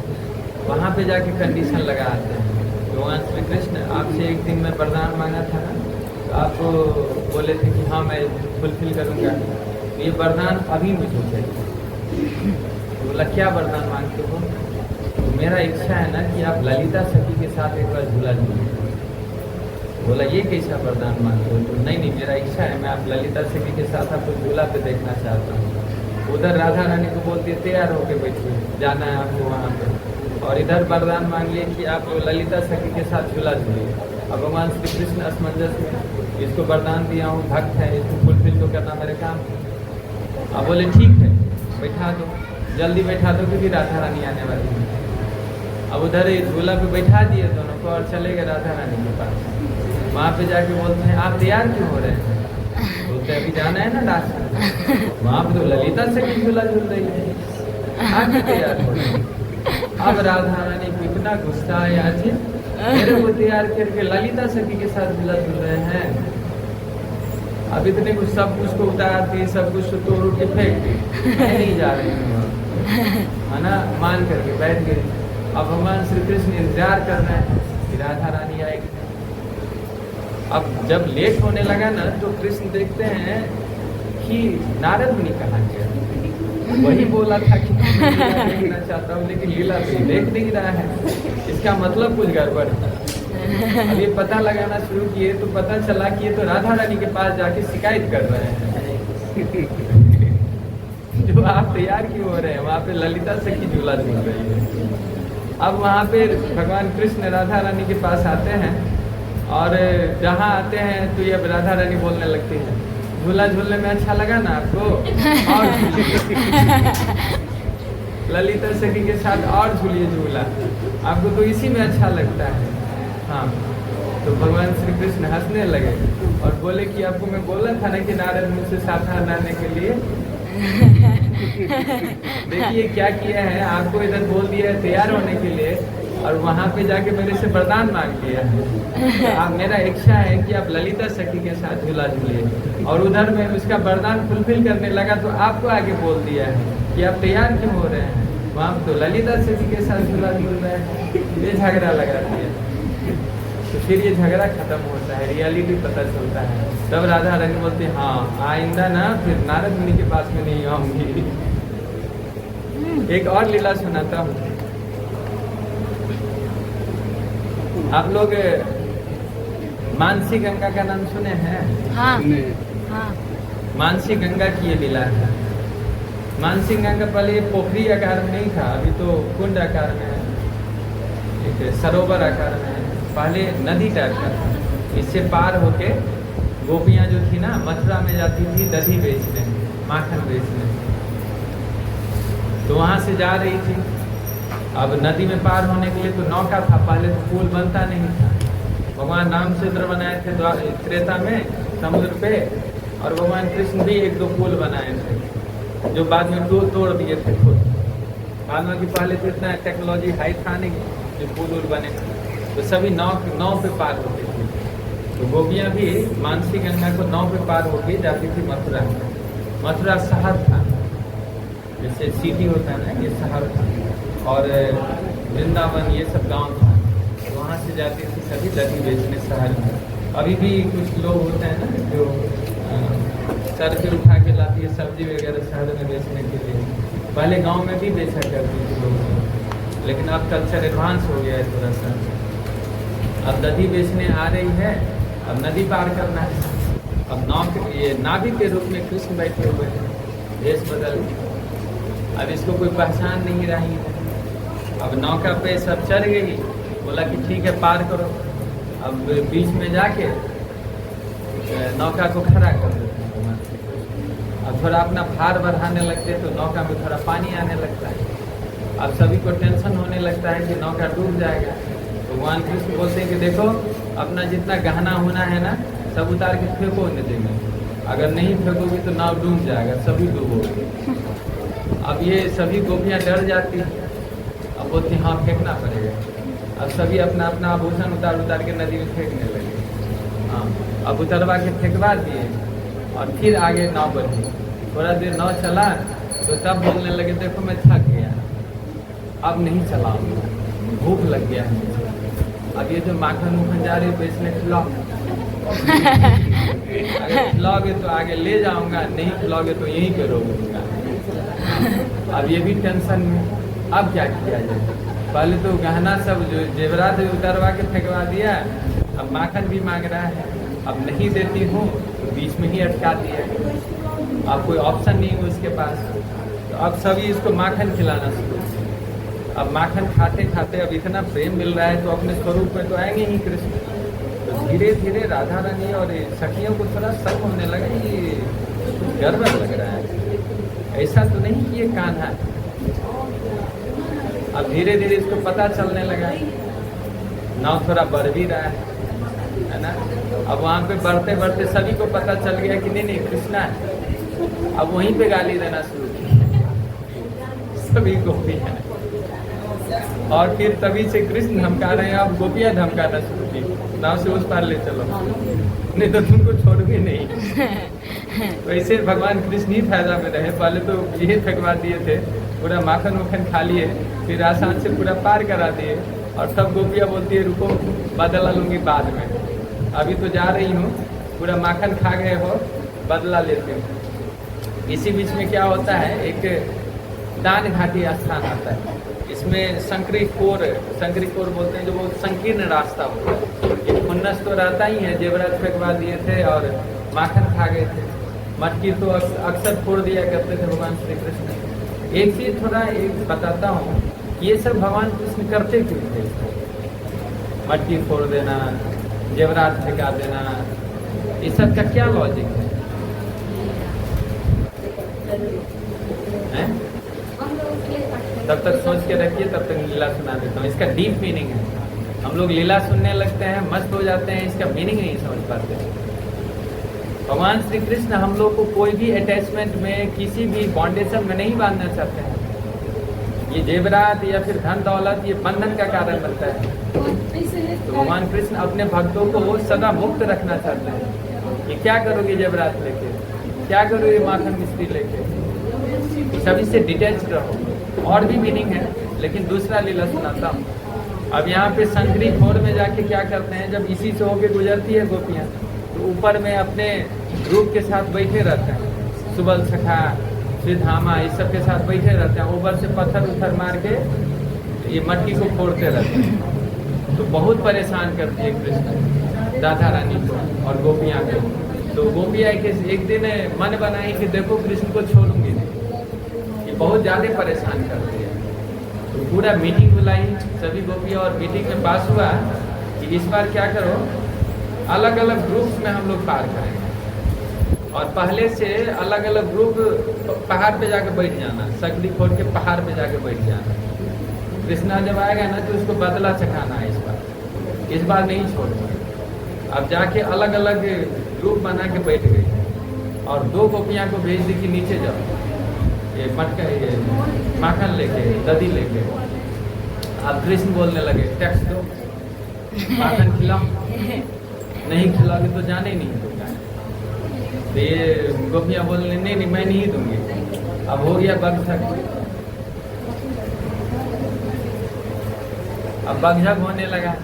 वहाँ पे जाके कंडीशन लगाते हैं। भगवान श्री कृष्ण आपसे एक दिन में वरदान मांगा था ना, तो आप बोले थे कि हाँ मैं फुलफिल करूँगा, ये वरदान अभी मुझे चाहिए। बोला क्या वरदान मांगते हो। तो मेरा इच्छा है ना कि आप ललिता सखी के साथ एक बार झूला झूलिए। बोला ये कैसा वरदान मांगते हो। तो नहीं नहीं, मेरा इच्छा है, मैं आप ललिता सखी के साथ आपको झूला पे देखना चाहता हूँ। उधर राधा रानी को बोलती है तैयार होके बैठिए, जाना है आपको वहाँ पे। और इधर वरदान मांग लिए कि आप ललिता सखी के साथ झूला झूलिए। अब भगवान श्री कृष्ण असमंजस में, इसको वरदान दिया हूँ, भक्त है, इसको फुलफिल तो करना मेरे काम। अब बोले ठीक है बैठा दो, जल्दी बैठा दो क्योंकि राधा रानी आने वाली है। अब उधर झूला पे बैठा दिए दोनों को और चले गए राधा रानी के पास। वहाँ पे जाके बोलते हैं आप तैयार क्यों हो रहे हैं। बोलते अभी जाना है ना रास में। वहाँ पे तो ललिता सखी झूला झूल रही है, आप भी तैयार हो रहे हैं। अब राधा रानी को इतना गुस्सा आया, मेरे को तैयार करके ललिता सखी के साथ झूला झूल रहे हैं। अब इतने कुछ सब कुछ को उतार दी, सब कुछ तोड़ उड़ के फेंक दी, मैं नहीं जा रही हूँ, है ना, मान करके बैठ गई। अब भगवान श्री कृष्ण इंतजार कर रहे हैं कि राधा रानी आएगी। अब जब लेट होने लगा ना, तो कृष्ण देखते हैं कि नारद मुनि कहाँ गया। वही बोला था कि देखना चाहता हूँ, लेकिन लीला तो देख नहीं रहा है, इसका मतलब कुछ गड़बड़ था। अब ये पता लगाना शुरू किए तो पता चला कि ये तो राधा रानी के पास जाके शिकायत कर रहे हैं जो आप तैयार क्यों हो रहे हैं, वहाँ पे ललिता सखी झूला झूल रही है। अब वहाँ पे भगवान कृष्ण राधा रानी के पास आते हैं और जहाँ आते हैं तो ये राधा रानी बोलने लगती है झूला झूलने में अच्छा लगा ना आपको, और ललिता सखी के साथ और झूलिए झूला, आपको तो इसी में अच्छा लगता है। हाँ, तो भगवान श्री कृष्ण हंसने लगे और बोले कि आपको मैं बोला था ना कि नारद मुझसे सावधान रहने के लिए। देखिए क्या किया है, आपको इधर बोल दिया है तैयार होने के लिए और वहाँ पे जाके मेरे से वरदान मांग लिया है। तो आप, मेरा इच्छा है कि आप ललिता सखी के साथ झूला झूलिए, और उधर में उसका वरदान फुलफिल करने लगा तो आपको आगे बोल दिया है कि आप तैयार क्यों हो रहे हैं, वहाँ तो ललिता सखी के साथ झूला झूल रहे हैं। ये झगड़ा लगा दिया, तो फिर ये झगड़ा खत्म होता है, रियलिटी पता चलता है। तब राधा रानी बोलती है हाँ आइंदा ना फिर नारद मुनि के पास में नहीं आऊंगी। एक और लीला सुनाता हूँ। आप लोग मानसी गंगा का नाम सुने हैं? हाँ हाँ। मानसी गंगा की ये लीला है। मानसी गंगा पहले पोखरी आकार में नहीं था, अभी तो कुंड आकार में है, एक सरोवर आकार में है। पहले नदी टाइप का था। इससे पार होके गोपियाँ जो थी ना मथुरा में जाती थी दही बेचने, माखन बेचने, तो वहाँ से जा रही थी। अब नदी में पार होने के लिए तो नौका था, पहले तो पुल बनता नहीं था। भगवान रामचंद्र बनाए थे त्रेता में समुद्र पे, और भगवान कृष्ण भी एक दो पुल बनाए थे जो बाद में तोड़ दिए थे खुद। हालांकि पहले तो इतना टेक्नोलॉजी हाई था नहीं जो पुल बने, तो सभी नाव पे पार होते थे। तो गोपियाँ भी मानसी गंगा को नाव पे पार होके जाती थी मथुरा। मथुरा शहर था, जैसे सिटी होता है ना, ये शहर था, और वृंदावन ये सब गांव था। तो वहाँ से जाती थी सभी दही बेचने शहर में। अभी भी कुछ लोग होते हैं ना जो सर पे उठा के लाती है सब्जी वगैरह शहर में बेचने के लिए। पहले गांव में भी बेचा करती थी लोग, लेकिन अब कल्चर एडवांस हो गया है थोड़ा सा। अब दही बेचने आ रही है, अब नदी पार करना है। अब नाव ये नाविक के रूप में कृष्ण बैठे हुए हैं, देश बदल। अब इसको कोई पहचान नहीं रही है। अब नौका पे सब चढ़ गई, बोला कि ठीक है पार करो। अब बीच में जाके नौका को खड़ा कर देते हैं। अब थोड़ा अपना भार बढ़ाने लगते तो नौका में थोड़ा पानी आने लगता है। अब सभी को टेंशन होने लगता है कि नौका डूब जाएगा। भगवान कृष्ण बोलते हैं कि देखो अपना जितना गहना होना है ना सब उतार के फेंको नदी में, अगर नहीं फेंकोगे तो नाव डूब जाएगा, सभी डूबोगे। अब ये सभी गोपियाँ डर जाती हैं। अब बोलती हाँ फेंकना पड़ेगा। अब सभी अपना अपना आभूषण उतार के नदी में फेंकने लगे। हाँ, अब उतरवा के फेंकवा दिए और फिर आगे नाव बढ़ी। थोड़ा देर नाव चला तो तब बोलने लगे देखो मैं थक गया, अब नहीं चलाऊंगा, भूख लग गया है। अब ये जो माखन मुखन जा रही है बेचने खिलाओ, अगर खिलाओगे तो आगे ले जाऊंगा, नहीं खिलाओगे तो यहीं पे रोकूंगा। अब ये भी टेंशन में। अब क्या किया जाए? पहले तो गहना सब जो जेवरात उतरवा के फेंकवा दिया, अब माखन भी मांग रहा है। अब नहीं देती हूँ तो बीच में ही अटका दिया। अब कोई ऑप्शन नहीं है उसके पास, तो अब सभी इसको माखन खिलाना शुरू। अब माखन खाते खाते अब इतना प्रेम मिल रहा है तो अपने स्वरूप में तो आएंगे ही कृष्ण। तो धीरे धीरे राधा रानी और सखियों को थोड़ा शक होने लगा, ये कुछ गड़बड़ लग रहा है, ऐसा तो नहीं कि ये कान्हा है। अब धीरे धीरे इसको पता चलने लगा, नाव थोड़ा बढ़ भी रहा है ना। अब वहाँ पे बढ़ते बढ़ते सभी को पता चल गया कि नहीं कृष्णा है। अब वहीं पे गाली देना शुरू की सभी गोपियाँ, और फिर तभी से कृष्ण धमका रहे हैं। अब गोपियाँ धमकाना शुरू की, नाव से उस पार ले चलो, नहीं तो तुमको छोड़ भी नहीं। वैसे भगवान कृष्ण ही फायदा में रहे। पहले तो यही फेंकवा दिए थे, पूरा माखन मुखन खा लिए, फिर आसान से पूरा पार करा दिए। और सब गोपियाँ बोलती है रुको बदला लूंगी बाद में, अभी तो जा रही हूँ, पूरा माखन खा गए हो, बदला लेती हूँ। इसी बीच में क्या होता है, एक दान घाटी स्थान आता है। इसमें संकरी कोर बोलते हैं, जो बहुत संकीर्ण रास्ता होता है। ये खुन्नस तो रहता ही है, जेवरात फेंकवा दिए थे और माखन खा गए थे। मटकी तो अक्सर फोड़ दिया करते थे भगवान श्री कृष्ण। एक चीज थोड़ा एक बताता हूँ, ये सब भगवान कृष्ण करते क्यों थे? मटकी फोड़ देना, जेवरात फेंका देना, ये सब का क्या लॉजिक है? तब तक सोच के रखिए, तब तक लीला सुना देता हूँ। इसका डीप मीनिंग है। हम लोग लीला सुनने लगते हैं, मस्त हो जाते हैं, इसका मीनिंग नहीं समझ पाते। भगवान श्री कृष्ण हम लोग को कोई भी अटैचमेंट में, किसी भी बाउंडेशन में नहीं बांधना चाहते हैं। ये जेवरात या फिर धन दौलत ये बंधन का कारण बनता है। तो भगवान कृष्ण अपने भक्तों को सदा मुक्त रखना चाहते हैं कि क्या करोगे जेवरात लेके, क्या करोगे माखन मिश्री लेके, सभी से डिटैच रहो। और भी मीनिंग है, लेकिन दूसरा लीला सुनाता हूँ। अब यहाँ पे संकरी खोर में जाके क्या करते हैं, जब इसी से होके गुजरती है गोपियाँ, तो ऊपर में अपने ग्रुप के साथ बैठे रहते हैं, सुबल सखा श्रीधामा इस सब के साथ बैठे रहते हैं। ऊपर से पत्थर उथर मार के ये मट्टी को फोड़ते रहते हैं। तो बहुत परेशान करती है कृष्ण राधा रानी को और गोपियाँ को। तो गोपियाँ एक दिन मन बनाई कि देखो कृष्ण को छोड़ूंगी नहीं, ये बहुत ज़्यादा परेशान करती है। तो पूरा मीटिंग बुलाई सभी गोपियाँ, और मीटिंग में पास हुआ कि इस बार क्या करो, अलग अलग ग्रुप्स में हम लोग पार करेंगे, और पहले से अलग अलग ग्रुप पहाड़ पे जाके बैठ जाना, सकली खोल के पहाड़ पे जाके बैठ जाना। कृष्णा जब आएगा ना तो उसको बदला चखाना है इस बार नहीं छोड़ना। अब जाके अलग अलग ग्रुप बना के बैठ गई, और 2 गोपियाँ को भेज दी कि नीचे जाओ, ये मटका ये माखन लेके, दधी लेके। अब कृष्ण बोलने लगे टैक्स दो, माखन खिलाओ, नहीं खिलाओगे तो जाने ही नहीं दूंगा। तो ये गोपियाँ बोलने नहीं मैं नहीं दूंगी। अब हो गया बगझक, अब बगझक होने लगा,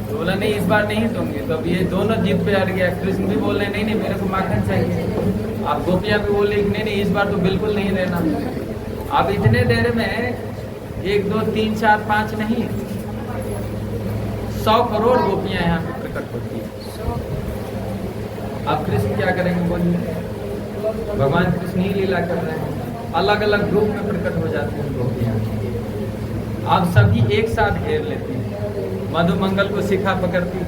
तो बोला नहीं इस बार नहीं दूंगी। तो अब ये दोनों जिद पे अड़ गया। कृष्ण भी बोल रहे नहीं मेरे को माखन चाहिए। अब गोपियाँ भी बोले नहीं इस बार तो बिल्कुल नहीं देना। अब इतने देर में 1 2 3 4 5 नहीं 100 करोड़ गोपियाँ यहाँ पे प्रकट होती है। अब कृष्ण क्या करेंगे बोलिए? भगवान कृष्ण ही लीला कर रहे हैं, अलग अलग ग्रुप में प्रकट हो जाते हैं गोपियाँ। अब सभी एक साथ घेर लेती हैं। मधु मंगल को शिखा पकड़ती,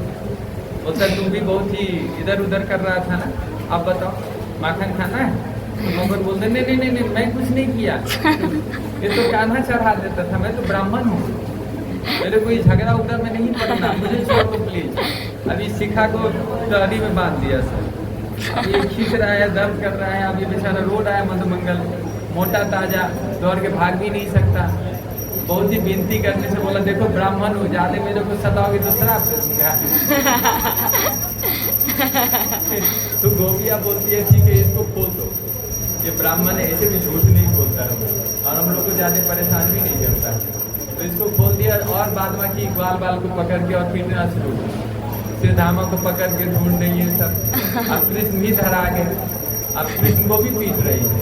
बोलता तुम भी बहुत ही इधर उधर कर रहा था ना, अब बताओ माखन खाना है? तो मंगल बोलते नहीं मैं कुछ नहीं किया, ये तो कान्हा चढ़ा देता था, मैं तो ब्राह्मण हूँ, मेरे को ये झगड़ा उगड़ा में नहीं पड़ना, मुझे छोड़ दो प्लीज। अभी शिखा को टहरी में बांध दिया सर, अब ये खींच रहा है, दर्द कर रहा है। अब ये बेचारा रोड आया मधुमंगल, मोटा ताजा, दौड़ के भाग भी नहीं सकता। बहुत ही विनती करने से बोला देखो ब्राह्मण हो, ज्यादा मेरे को सताओगे तो श्राप दूंगा। तो गोपियाँ बोलती है ठीक है इसको खोल दो, ये ब्राह्मण ऐसे भी झूठ नहीं बोलता है और हम लोग को ज्यादा परेशान भी नहीं करता। तो इसको खोल दिया, और बाद बाकी बाल को पकड़ के और पीटना शुरू, श्रीधामा को पकड़ के ढूंढ रही है सब। अब कृष्ण भी धरा गए, अब कृष्ण को भी पीट रही है,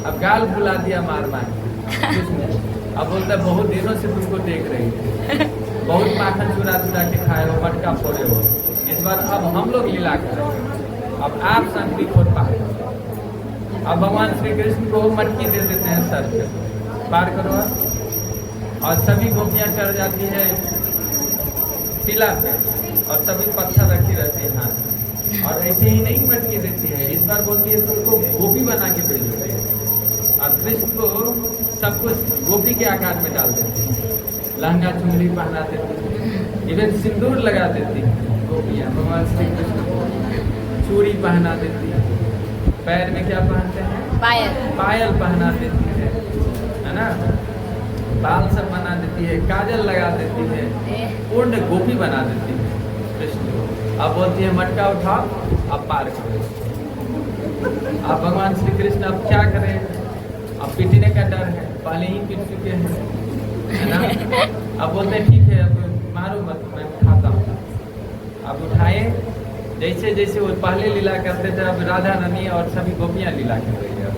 अब गाल फुला दिया मार कृष्ण। अब बोलता बहुत दिनों से तुमको देख रही है, बहुत माखन चुरा के खाए हो, मटका फोड़े हो, इस बार अब हम लोग लीला करेंगे, अब आप संकरी खोद पाए। अब भगवान श्री कृष्ण को मटकी दे देते हैं सर पे, पार करो। और सभी गोपियाँ चढ़ जाती है टीला पे, और सभी पत्थर रखी रहती है हाथ, और ऐसे ही नहीं मटकी देती है, इस बार बोलती है तुमको गोपी बना के भेज देती है। और कृष्ण को सब कुछ गोपी के आकार में डाल देती है, लहंगा चुनरी पहना देती है, इवन सिंदूर लगा देती है गोपियाँ भगवान श्री कृष्ण को, चूड़ी पहना देती है, पैर में क्या पहनते हैं पायल पहना देती है ना, बाल सब बना देती है, काजल लगा देती है, पूर्ण गोपी बना देती है कृष्ण को। अब बोलती है मटका उठाओ अब पार करो। अब भगवान श्री कृष्ण अब क्या करें, अब पीटने का डर है, पहले ही पीट चुके हैं है ना। अब बोलते हैं ठीक है अब मारो मत, मैं उठाता हूँ। अब उठाए, जैसे जैसे वो पहले लीला करते थे अब राधा रानी और सभी गोपियाँ लीला कर रही है।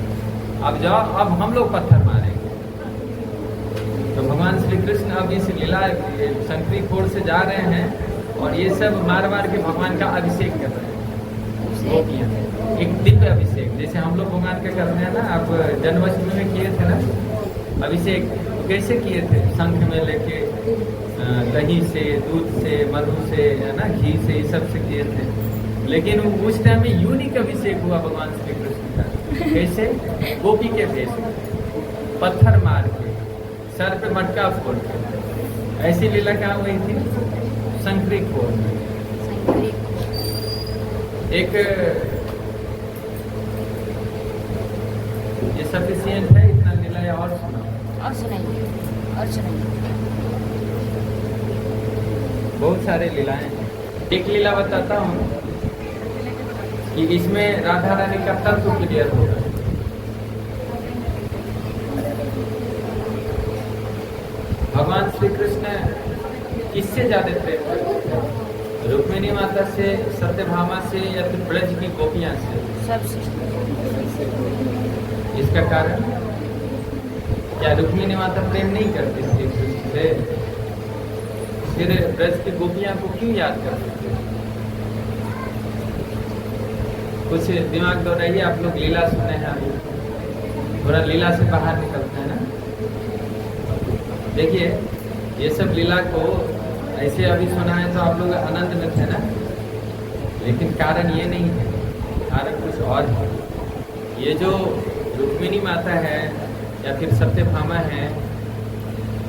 अब जाओ अब हम लोग पत्थर मारेंगे। तो भगवान श्री कृष्ण अब इस लीला संकरी खोर से जा रहे हैं और ये सब मार मार के भगवान का अभिषेक कर रहे हैं गोपियाँ, एक दिव्य अभिषेक जैसे हम लोग भगवान का करते हैं ना। अब जन्माष्टमी में किए थे ना अभिषेक, कैसे किए थे? शंख में लेके दही से, दूध से, मधु से, है ना, घी से, ये सब से किए थे। लेकिन उस टाइम में यूनिक अभिषेक हुआ भगवान श्री कृष्ण का। कैसे? गोपी के भेष में, पत्थर मार के, सर पे मटका फोड़ के। ऐसी लीला कहाँ हुई थी? संकरी खोर में। एक सफिशिएंट है इतना लीला या और सुना? और सुनाइए, और सुनाइए। बहुत सारे लीलाएं हैं। एक लीला बताता हूँ कि इसमें राधा रानी का तत्व क्लियर होगा। भगवान श्री कृष्ण किससे ज्यादा प्रेम करते हैं? रुक्मिणी माता से, सत्यभामा से, या फिर ब्रज की गोपियां से? सबसे। इसका कारण क्या रुक्मिणी माता प्रेम नहीं करती श्री कृष्ण से? फिर ब्रज की गोपियां को क्यों याद करते थे? कुछ दिमाग दौड़ाइए। आप लोग लीला सुने हैं अभी, थोड़ा लीला से बाहर निकलते हैं ना। देखिए ये सब लीला को ऐसे अभी सुना है तो आप लोग आनंद में थे ना, लेकिन कारण ये नहीं है, कारण कुछ और है। ये जो रुक्मिणी माता है या फिर सत्यभामा है,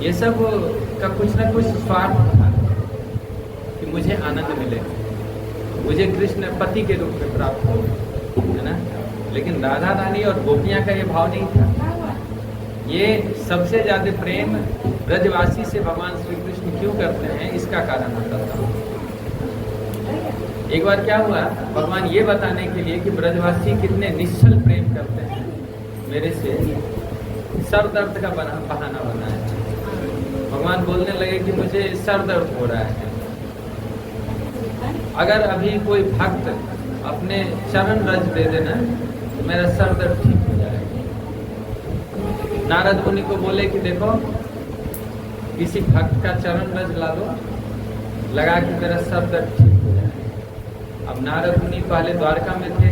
ये सब का कुछ ना कुछ स्वार्थ था कि मुझे आनंद मिले, मुझे कृष्ण पति के रूप में प्राप्त हो, है ना। लेकिन राधा रानी और गोपियां का ये भाव नहीं था। ये सबसे ज्यादा प्रेम ब्रजवासी से भगवान श्री कृष्ण क्यों करते हैं, इसका कारण बताता हूँ। एक बार क्या हुआ, भगवान ये बताने के लिए कि ब्रजवासी कितने निश्चल प्रेम करते हैं मेरे से, सर दर्द का बहाना बनाया। भगवान बोलने लगे कि मुझे सर दर्द हो रहा है, अगर अभी कोई भक्त अपने चरण रज दे देना तो मेरा सर दर्द ठीक हो जाएगा। नारद मुनि को बोले कि देखो किसी भक्त का चरण रज ला दो, लगा कि मेरा सर दर्द ठीक हो जाएगा। अब नारद मुनि पहले द्वारका में थे,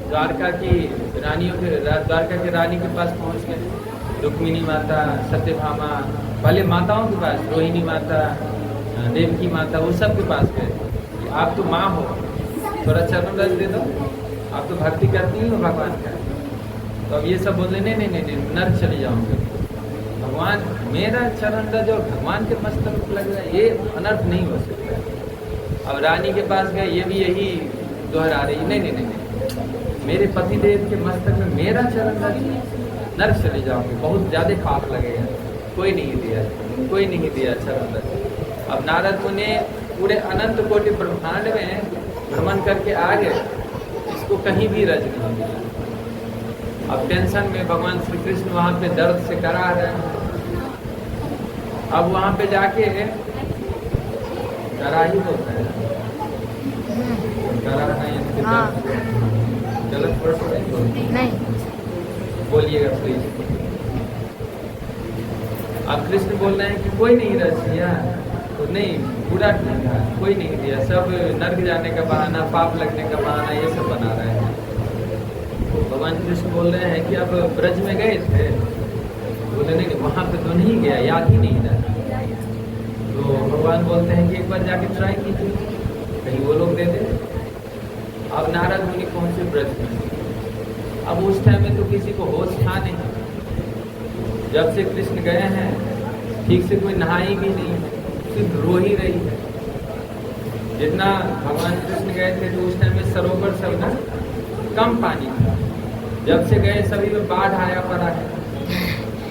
द्वारका की रानी के पास पहुंच गए। रुक्मिणी माता, सत्यभामा, पहले माताओं के पास, रोहिणी माता, देवकी माता, वो सब के पास गए। आप तो माँ हो, थोड़ा चरण रज दे दो, आप तो भक्ति करती हो भगवान का। तो अब ये सब बोल रहे नहीं, नर्क चले जाओगे। भगवान मेरा चरण रज और भगवान के मस्तक पर लग रहा है, ये अनर्थ नहीं हो सकता। अब रानी के पास गए, ये भी यही दोहरा रही, नहीं, मेरे पतिदेव के मस्तक में मेरा चरण रज, नर्क चले जाओगे, बहुत ज्यादा पाप लगेगा। कोई नहीं दिया चरण रज। अब नारद मुनि पूरे अनंत कोटि ब्रह्मांड में भ्रमण करके आ गए, इसको कहीं भी रज नहीं मिला। अब टेंशन में भगवान श्री कृष्ण वहां पे दर्द से करा रहे हैं। अब वहां पे जाके करा ही होता है, करा गलत वर्ड नहीं बोलिएगा प्लीज। अब कृष्ण बोल रहे हैं कि कोई नहीं रच दिया, तो नहीं, बुरा नहीं था, कोई नहीं दिया, सब नर्क जाने का बहाना, पाप लगने का बहाना, ये सब बना रहे हैं। तो भगवान कृष्ण बोल रहे हैं कि अब ब्रज में गए थे, बोले नहीं, वहां पे तो नहीं गया, याद ही नहीं रहा। तो भगवान बोलते हैं कि एक बार जाके ट्राई कीजिए, कहीं वो लोग दे दे। अब नारद मुनि पहुंचे ब्रज में। अब उस टाइम में तो किसी को होश था नहीं, जब से कृष्ण गए हैं ठीक से कोई नहाई भी नहीं, सिर्फ रो ही रही है। जितना भगवान कृष्ण गए थे तो उस टाइम में सरोवर सब ना कम पानी था, जब से गए सभी में बाढ़ आया पड़ा है,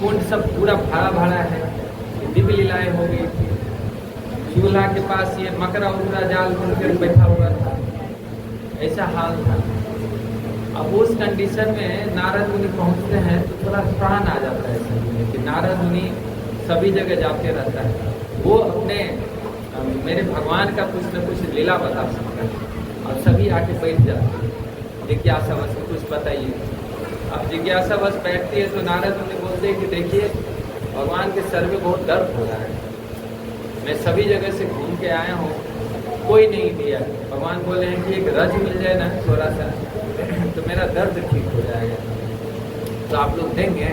कुंड सब पूरा भरा है, दिव्य लीलाएं हो गई थी। चूल्हा के पास ये मकरा उकरा जाल बुनकर बैठा हुआ था, ऐसा हाल था। अब उस कंडीशन में नारद मुनि पहुंचते हैं तो थोड़ा प्राण आ जाता है सभी में कि नारद मुनि सभी जगह जाते रहता है, वो अपने मेरे भगवान का कुछ न कुछ लीला बता सकता है। और सभी आके बैठ जाते हैं, जिज्ञासावश कुछ बताइए। अब जिज्ञासावश बैठती है तो नारद मुनि बोलते हैं कि देखिए भगवान के सर में बहुत दर्द हो रहा है, मैं सभी जगह से घूम के आया हूँ, कोई नहीं दिया। भगवान बोले हैं कि एक रज मिल जाए ना थोड़ा सा तो मेरा दर्द ठीक हो जाएगा, तो आप लोग देंगे।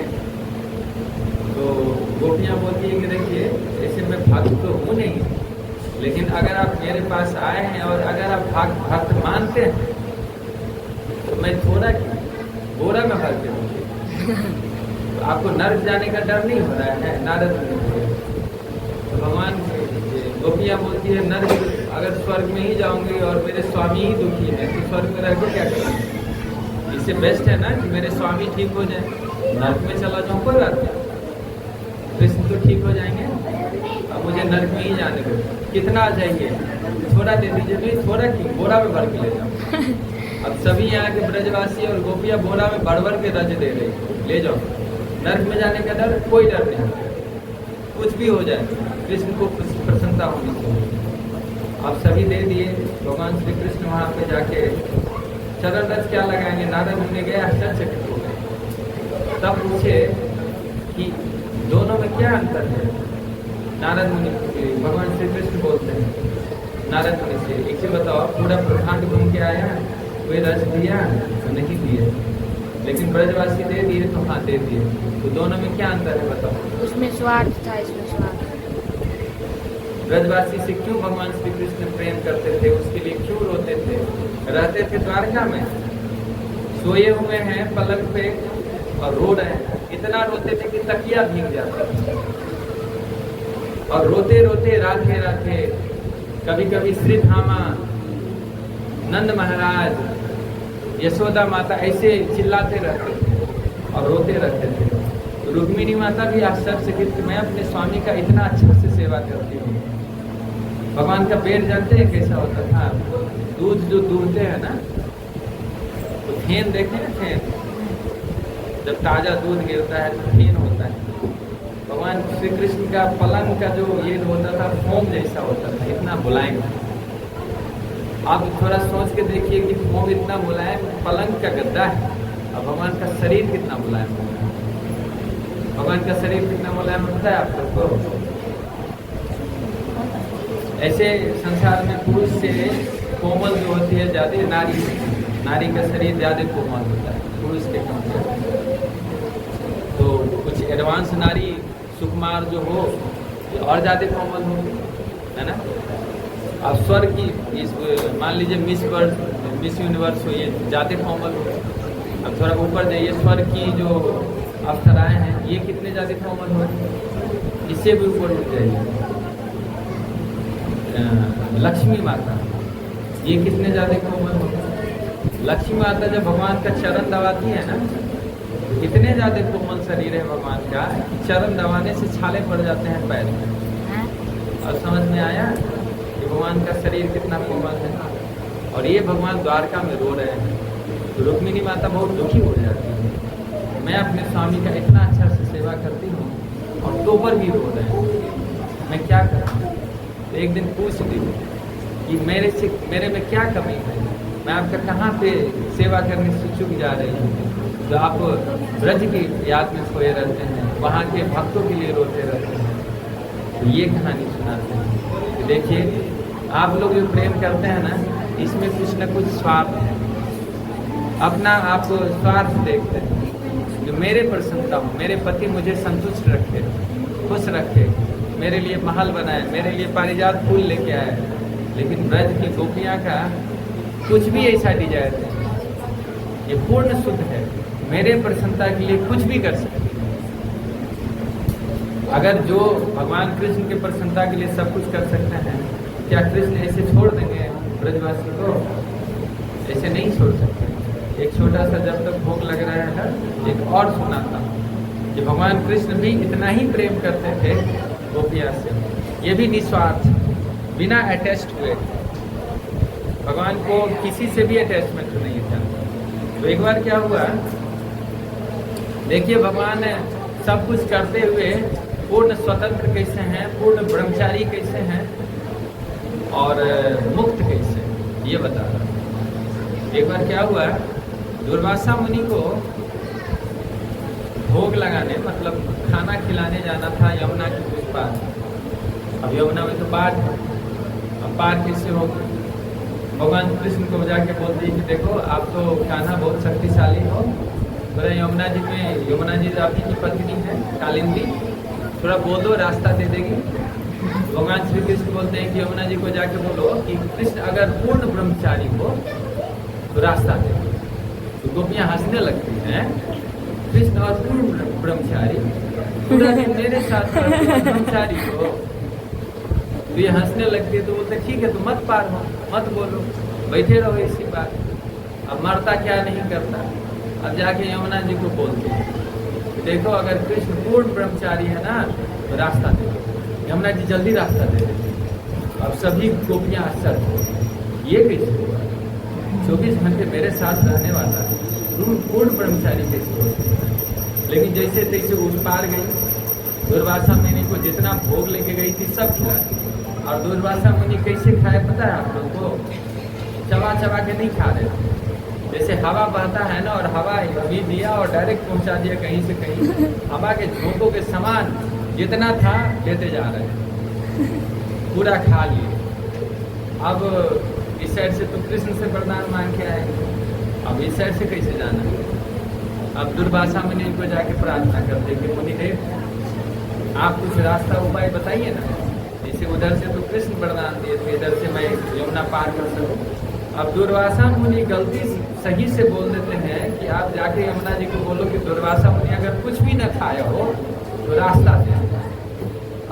तो गोपियाँ बोलती है कि देखिए ऐसे मैं भक्त तो हूँ नहीं, लेकिन अगर आप मेरे पास आए हैं और अगर आप भक्त मानते हैं तो मैं थोड़ा बोरा में भर के दूँगी, तो आपको नर्क जाने का डर नहीं हो रहा है। नारद मुनि तो भगवान गोपियाँ बोलती है नर्क अगर स्वर्ग में ही जाऊंगी और मेरे स्वामी ही दुखी है तो स्वर्ग में रह के क्या करेंगे, इससे बेस्ट है ना कि मेरे स्वामी ठीक हो जाए। नर्क में चला जाऊं कोई बात नहीं, कृष्ण तो ठीक हो जाएंगे, अब मुझे नर्क में ही जाने दो। कितना चाहिए? थोड़ा दे दीजिए। नहीं थोड़ा की बोरा में भर के ले जाओ। अब सभी यहाँ के ब्रजवासी और गोपियाँ बोरा में भर के रज दे रही, ले जाओ। नर्क में जाने का डर, कोई डर नहीं, कुछ भी हो जाए कृष्ण को प्रसन्नता होनी चाहिए। आप सभी दे दिए। भगवान श्री कृष्ण वहाँ पे जाके चरण रज क्या लगाएंगे? नारद मुनि गए आश्चर्यचकित हो गए। तब पूछे कि दोनों में क्या अंतर है? नारद मुनि भगवान श्री कृष्ण बोलते हैं नारद मुनि से, एक चीज बताओ, पूरा ब्रह्मांड घूम के आया, कोई रस दिया तो नहीं दिए, लेकिन ब्रजवासी दे दिए तो हाँ दे दिए, तो दोनों में क्या अंतर है बताओ? उसमें स्वार्थ था, इसमें स्वार्थ। ब्रजवासी से क्यों भगवान श्री कृष्ण प्रेम करते थे? उसके लिए क्यों रोते थे? रहते थे द्वारका में, सोए हुए हैं पलंग पे और रो रहे हैं, इतना रोते थे कि तकिया भीग जाता था। और रोते रोते राधे राधे, कभी कभी श्री धामा, नंद महाराज, यशोदा माता ऐसे चिल्लाते रहते थे और रोते रहते थे। तो रुक्मिणी माता भी आश्चर्यचकित कि मैं अपने स्वामी का इतना अच्छा से सेवा करती हूँ। भगवान का पेट जानते हैं कैसा होता था? दूध जो दूहते हैं ना, तो फेन देखे ना, फेन जब ताजा दूध गिरता है तो फेन होता है। भगवान श्री कृष्ण का पलंग का जो ये होता था, फोम जैसा होता था, इतना मुलायम। आप थोड़ा सोच के देखिए कि फोम इतना मुलायम पलंग का गद्दा है, और भगवान का शरीर कितना मुलायम होता है। भगवान का शरीर कितना मुलायम होता है आप सबको? ऐसे संसार में पुरुष से कोमल जो होती है ज्यादा नारी, नारी का शरीर ज्यादा कोमल होता है पुरुष के कंपेयर। तो कुछ एडवांस नारी सुकुमार जो हो और ज्यादा कोमल हो, है ना? अब स्वर्ग की मान लीजिए मिस यूनिवर्स हो, ये ज्यादा कोमल हो। अब थोड़ा ऊपर जाइए, स्वर्ग की जो अप्सराएं हैं ये कितने ज्यादा कोमल हो, इससे भी ऊपर उठ जाइए। लक्ष्मी माता, ये कितने ज्यादा कोमल हो। लक्ष्मी माता जब भगवान का चरण दबाती है ना, इतने ज्यादा कोमल शरीर है भगवान का, चरण दबाने से छाले पड़ जाते हैं पैर में। और समझ में आया कि भगवान का शरीर कितना कोमल है। और ये भगवान द्वारका में रो रहे हैं, तो रुक्मिणी माता बहुत दुखी हो जाती है। मैं अपने स्वामी का इतना अच्छा से सेवा करती हूँ और तो पर भी रो रहे हैं, मैं क्या करूँ? तो एक दिन पूछ ली कि मेरे में क्या कमी है, मैं आपका कहाँ पे सेवा करने से चूक जा रही हूँ, जो आप ब्रज की याद में खोए रहते हैं, वहाँ के भक्तों के लिए रोते रहते हैं। तो ये कहानी सुनाते हैं कि देखिए आप लोग जो प्रेम करते हैं ना, इसमें कुछ न कुछ स्वार्थ है, अपना आप स्वार्थ देखते हैं। जो मेरे प्रसन्नता हो, मेरे पति मुझे संतुष्ट रखे, खुश रखे, मेरे लिए महल बनाए, मेरे लिए पारिजात फूल लेके आए, लेकिन ब्रज की गोपियाँ का कुछ भी ऐसा डिजायर नहीं, ये पूर्ण शुद्ध है, मेरे प्रसन्नता के लिए कुछ भी कर सकते। अगर जो भगवान कृष्ण के प्रसन्नता के लिए सब कुछ कर सकते हैं, क्या कृष्ण ऐसे छोड़ देंगे ब्रजवासी को? ऐसे नहीं छोड़ सकते। एक छोटा सा जब तक भोग लग रहा था, एक और सुना था कि भगवान कृष्ण भी इतना ही प्रेम करते थे गोपिया से, ये भी निस्वार्थ, बिना अटैच्ड हुए। भगवान को किसी से भी अटैचमेंट नहीं था। तो एक बार क्या हुआ, देखिए भगवान सब कुछ करते हुए पूर्ण स्वतंत्र कैसे हैं, पूर्ण ब्रह्मचारी कैसे हैं और मुक्त कैसे, ये बता रहा। एक बार क्या हुआ, दुर्वासा मुनि को भोग लगाने, मतलब खाना खिलाने जाना था यमुना के उस पार। अब यमुना में तो बाढ़ है, अब पार कैसे हो? भगवान कृष्ण को जाके बोलते हैं कि देखो आप तो कान्हा बहुत शक्तिशाली हो, थोड़ा यमुना जी में, यमुना जी आप ही की पत्नी है कालिंदी, थोड़ा बोल दो रास्ता दे देगी। भगवान श्री कृष्ण बोलते हैं कि यमुना जी को जाके बोलो कि कृष्ण अगर पूर्ण ब्रह्मचारी हो तो रास्ता दे। तो गोपियाँ हंसने लगती हैं, कृष्ण और पूर्ण ब्रह्मचारी, पूरा दिन मेरे साथ ब्रह्मचारी हो। तो ये हंसने लगती है, तो बोलते ठीक है तो मत पार हो, मत बोलो, बैठे रहो इसी बात। अब मरता क्या नहीं करता। अब जाके यमुना जी को बोलते हैं देखो अगर कृष्ण पूर्ण ब्रह्मचारी है ना तो रास्ता दे दो। यमुना जी जल्दी रास्ता दे देते। अब सभी गोपियां आश्चर्य, ये कैसे हुआ? 24 घंटे मेरे साथ रहने वाला पूर्ण ब्रह्मचारी कैसे हो सकता है? लेकिन जैसे तैसे उस पार गई। दुर्वासा मुनि को जितना भोग लेके गई थी सब खिलाया। और दुर्वासा मुनि कैसे खाए पता है आप लोग को? चबा चबा के नहीं खा रहे थे। जैसे हवा बहता है ना, और हवा अभी दिया और डायरेक्ट पहुंचा दिया कहीं से कहीं, हवा के झोंकों के समान जितना था लेते जा रहे हैं, पूरा खा लिए। अब इस साइड से तो कृष्ण से वरदान मांग के आएंगे, अब इस साइड से कैसे जाना? अब दुर्वासा मुनि को जाके प्रार्थना करते कि मुनिदेव आप कुछ रास्ता उपाय बताइए ना। जैसे उधर से तो कृष्ण वरदान दिए थे, इधर से मैं यमुना पार कर सकूं। अब दुर्वासा मुनि गलती सही से बोल देते हैं कि आप जाके यमुना जी को बोलो कि दुर्वासा मुनि अगर कुछ भी न खाया हो तो रास्ता दे।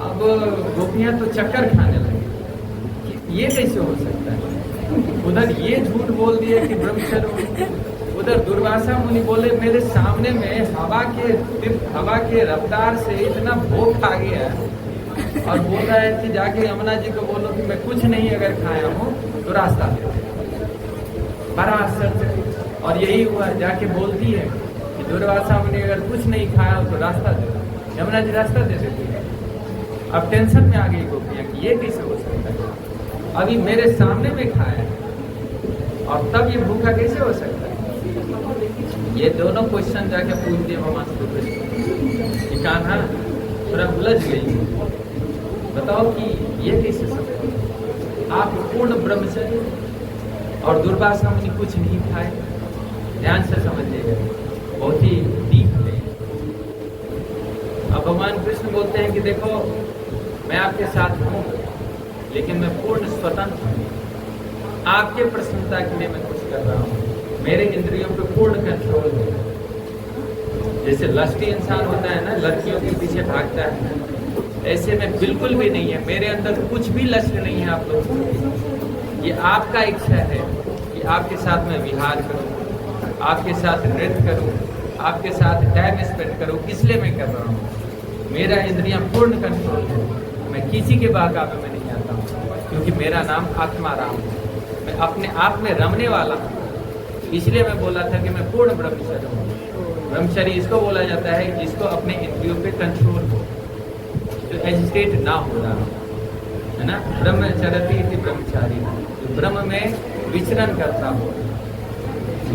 अब गोपियां तो चक्कर खाने लगी कि ये कैसे हो सकता है। उधर ये झूठ बोल दिया कि ब्रह्मचर्य, उधर दुर्वासा मुनि बोले मेरे सामने में हवा के रफ्तार से इतना भोग खा गया और बोल रहा है कि जाके यमुना जी को बोलो कि मैं कुछ नहीं अगर खाया हूँ तो रास्ता दे। बड़ा आश्चर्य। और यही हुआ, जाके बोलती है कि दुर्वासा मुनि अगर कुछ नहीं खाया हो तो रास्ता दे। यमुना जी रास्ता दे देती है। अब टेंशन में आ गई गोपियां कि ये कैसे हो सकता है? अभी मेरे सामने में खाया है और तब ये भूखा कैसे हो सकता है? ये दोनों क्वेश्चन जाके पूछती है भगवान श्री कृष्ण कि कान्हा थोड़ा उलझ गई, बताओ कि ये कैसे सकते? आप पूर्ण ब्रह्मचर्य और दुर्वासा मुनि कुछ नहीं खाए। ध्यान से समझिएगा, बहुत ही डीप है। अब भगवान कृष्ण बोलते हैं कि देखो मैं आपके साथ हूँ लेकिन मैं पूर्ण स्वतंत्र हूँ। आपके प्रसन्नता के लिए मैं कुछ कर रहा हूँ। मेरे इंद्रियों पे पूर्ण कंट्रोल है। जैसे लस्टी इंसान होता है ना, लड़कियों के पीछे भागता है, ऐसे में बिल्कुल भी नहीं है। मेरे अंदर कुछ भी लक्ष्य नहीं है आप लोगों को। ये आपका इच्छा है कि आपके साथ मैं विहार करूं, आपके साथ नृत्य करूं, आपके साथ टाइम स्पेंड करूं, इसलिए मैं कर रहा हूं। मेरा इंद्रियां पूर्ण कंट्रोल है। मैं किसी के बहकावे में नहीं आता हूं, क्योंकि मेरा नाम आत्माराम है। मैं अपने आप में रमने वाला हूँ। इसलिए मैं बोला था कि मैं पूर्ण ब्रह्मचर्य हूँ। ब्रह्मचर्य इसको बोला जाता है जिसको अपने इंद्रियों पे कंट्रोल हो, जो एजिटेट ना हो रहा है ना। ब्रह्मचर्यति इति ब्रह्मचारी, जो ब्रह्म में विचरण करता हो।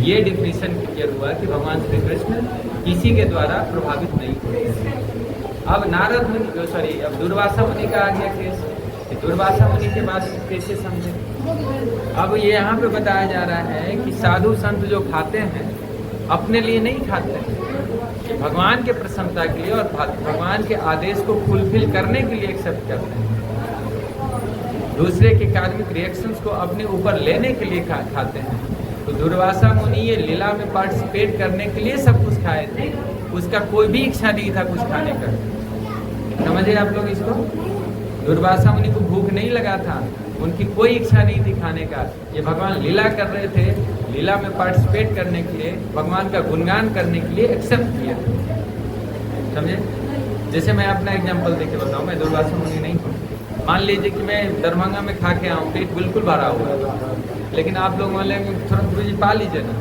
ये डिफिनेशन क्लियर हुआ कि भगवान श्री कृष्ण किसी के द्वारा प्रभावित नहीं होते। अब नारद मुनि अब दुर्वासा मुनि का आ गया केस। दुर्वासा मुनि के बाद कैसे समझे? अब ये यहाँ पे बताया जा रहा है कि साधु संत जो खाते हैं अपने लिए नहीं खाते हैं, भगवान के प्रसन्नता के लिए और भगवान के आदेश को फुलफिल करने के लिए एक्सेप्ट करते हैं। दूसरे के कार्मिक रिएक्शंस को अपने ऊपर लेने के लिए खाते हैं। तो दुर्वासा मुनि ये लीला में पार्टिसिपेट करने के लिए सब कुछ खाए थे। उसका कोई भी इच्छा नहीं था कुछ खाने का। समझे आप लोग इसको? दुर्वासा मुनि को भूख नहीं लगा था, उनकी कोई इच्छा नहीं थी खाने का। ये भगवान लीला कर रहे थे, लीला में पार्टिसिपेट करने के लिए, भगवान का गुणगान करने के लिए एक्सेप्ट किया। समझे? जैसे मैं अपना एग्जांपल देके बताऊं, मैं दुर्वासा मुनि नहीं हूँ। मान लीजिए कि मैं दरभंगा में खा के आऊँ, पेट बिल्कुल भरा हुआ, लेकिन आप लोग वाले थोड़ा गुरुजी पा लीजिए ना।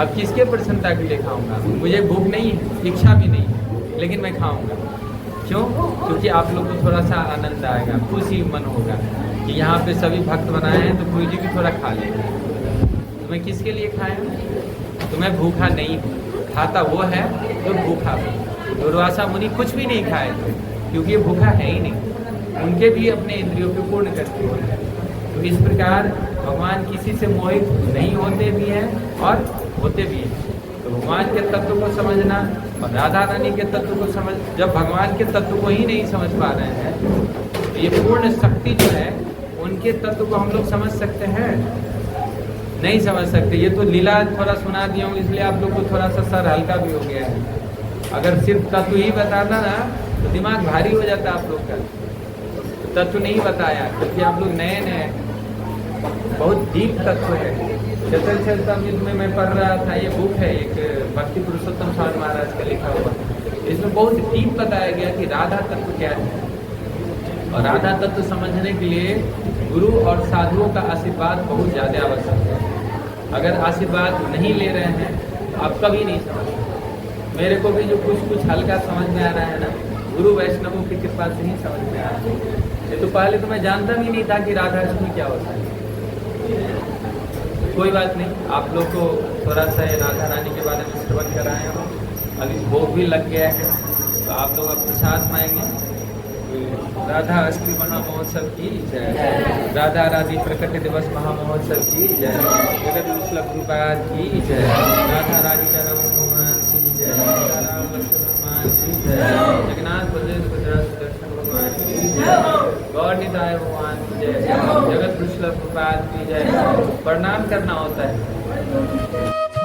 अब किसके प्रसन्नता के लिए खाऊंगा? मुझे भूख नहीं है, इच्छा भी नहीं है, लेकिन मैं खाऊंगा। क्यों? क्योंकि आप लोग को थोड़ा सा आनंद आएगा, खुशी मन होगा कि यहाँ पे सभी भक्त बनाए हैं तो गुरु जी भी थोड़ा खा लेंगे। तो मैं किसके लिए खाया? तो मैं भूखा नहीं हूँ। खाता वो है जो भूखा हो। दुर्वासा मुनि कुछ भी नहीं खाए थे क्योंकि ये भूखा है ही नहीं। उनके भी अपने इंद्रियों पे पूर्ण कंट्रोल है। तो इस प्रकार भगवान किसी से मोहित नहीं होते भी हैं और होते भी हैं। तो भगवान के तत्व को समझना और राधा रानी के तत्व को समझ, जब भगवान के तत्व को ही नहीं समझ पा रहे हैं तो ये पूर्ण शक्ति जो है उनके तत्व को हम लोग समझ सकते हैं? नहीं समझ सकते। ये तो लीला थोड़ा सुना दिया हूँ इसलिए आप लोग को थोड़ा सा सर हल्का भी हो गया है। अगर सिर्फ तत्व ही बताना ना तो दिमाग भारी हो जाता आप लोग का। तत्व नहीं बताया क्योंकि आप लोग नए नए, बहुत डीप तत्व है। चतुर चरितमृत में मैं पढ़ रहा था, ये बुक है एक भक्ति पुरुषोत्तम स्वामी महाराज का लिखा हुआ। इसमें बहुत डीप बताया गया कि राधा तत्व क्या है, और राधा तत्व समझने के लिए गुरु और साधुओं का आशीर्वाद बहुत ज़्यादा आवश्यक है। अगर आशीर्वाद नहीं ले रहे हैं तो आप कभी नहीं समझ। मेरे को भी जो कुछ हल्का समझ में आ रहा है ना, गुरु वैष्णवों की कृपा से ही समझ में आ रहा है। ये तो पहले तो मैं जानता भी नहीं था कि राधा अष्टमी क्या होता है। कोई बात नहीं, आप लोग को थोड़ा सा ये राधा रानी के बारे में श्रवण कराए हो। अभी भोग भी लग गया है, तो आप लोग अब प्रसाद पाएंगे। राधा अष्टमी महामहोत्सव की जय, राधा राधी प्रकट दिवस महामहोत्सव की जय, जगत वल्लभ प्रभुपाद की जय, राधा रानी का रमण भगवान की जय, राधा राम लक्ष्मण भगवान की जय, जगन्नाथ बलदेव सुभद्रा सुदर्शन भगवान की जय, गौर निताय भगवान की जय, जगत वल्लभ प्रभुपाद की जय। प्रणाम करना होता है।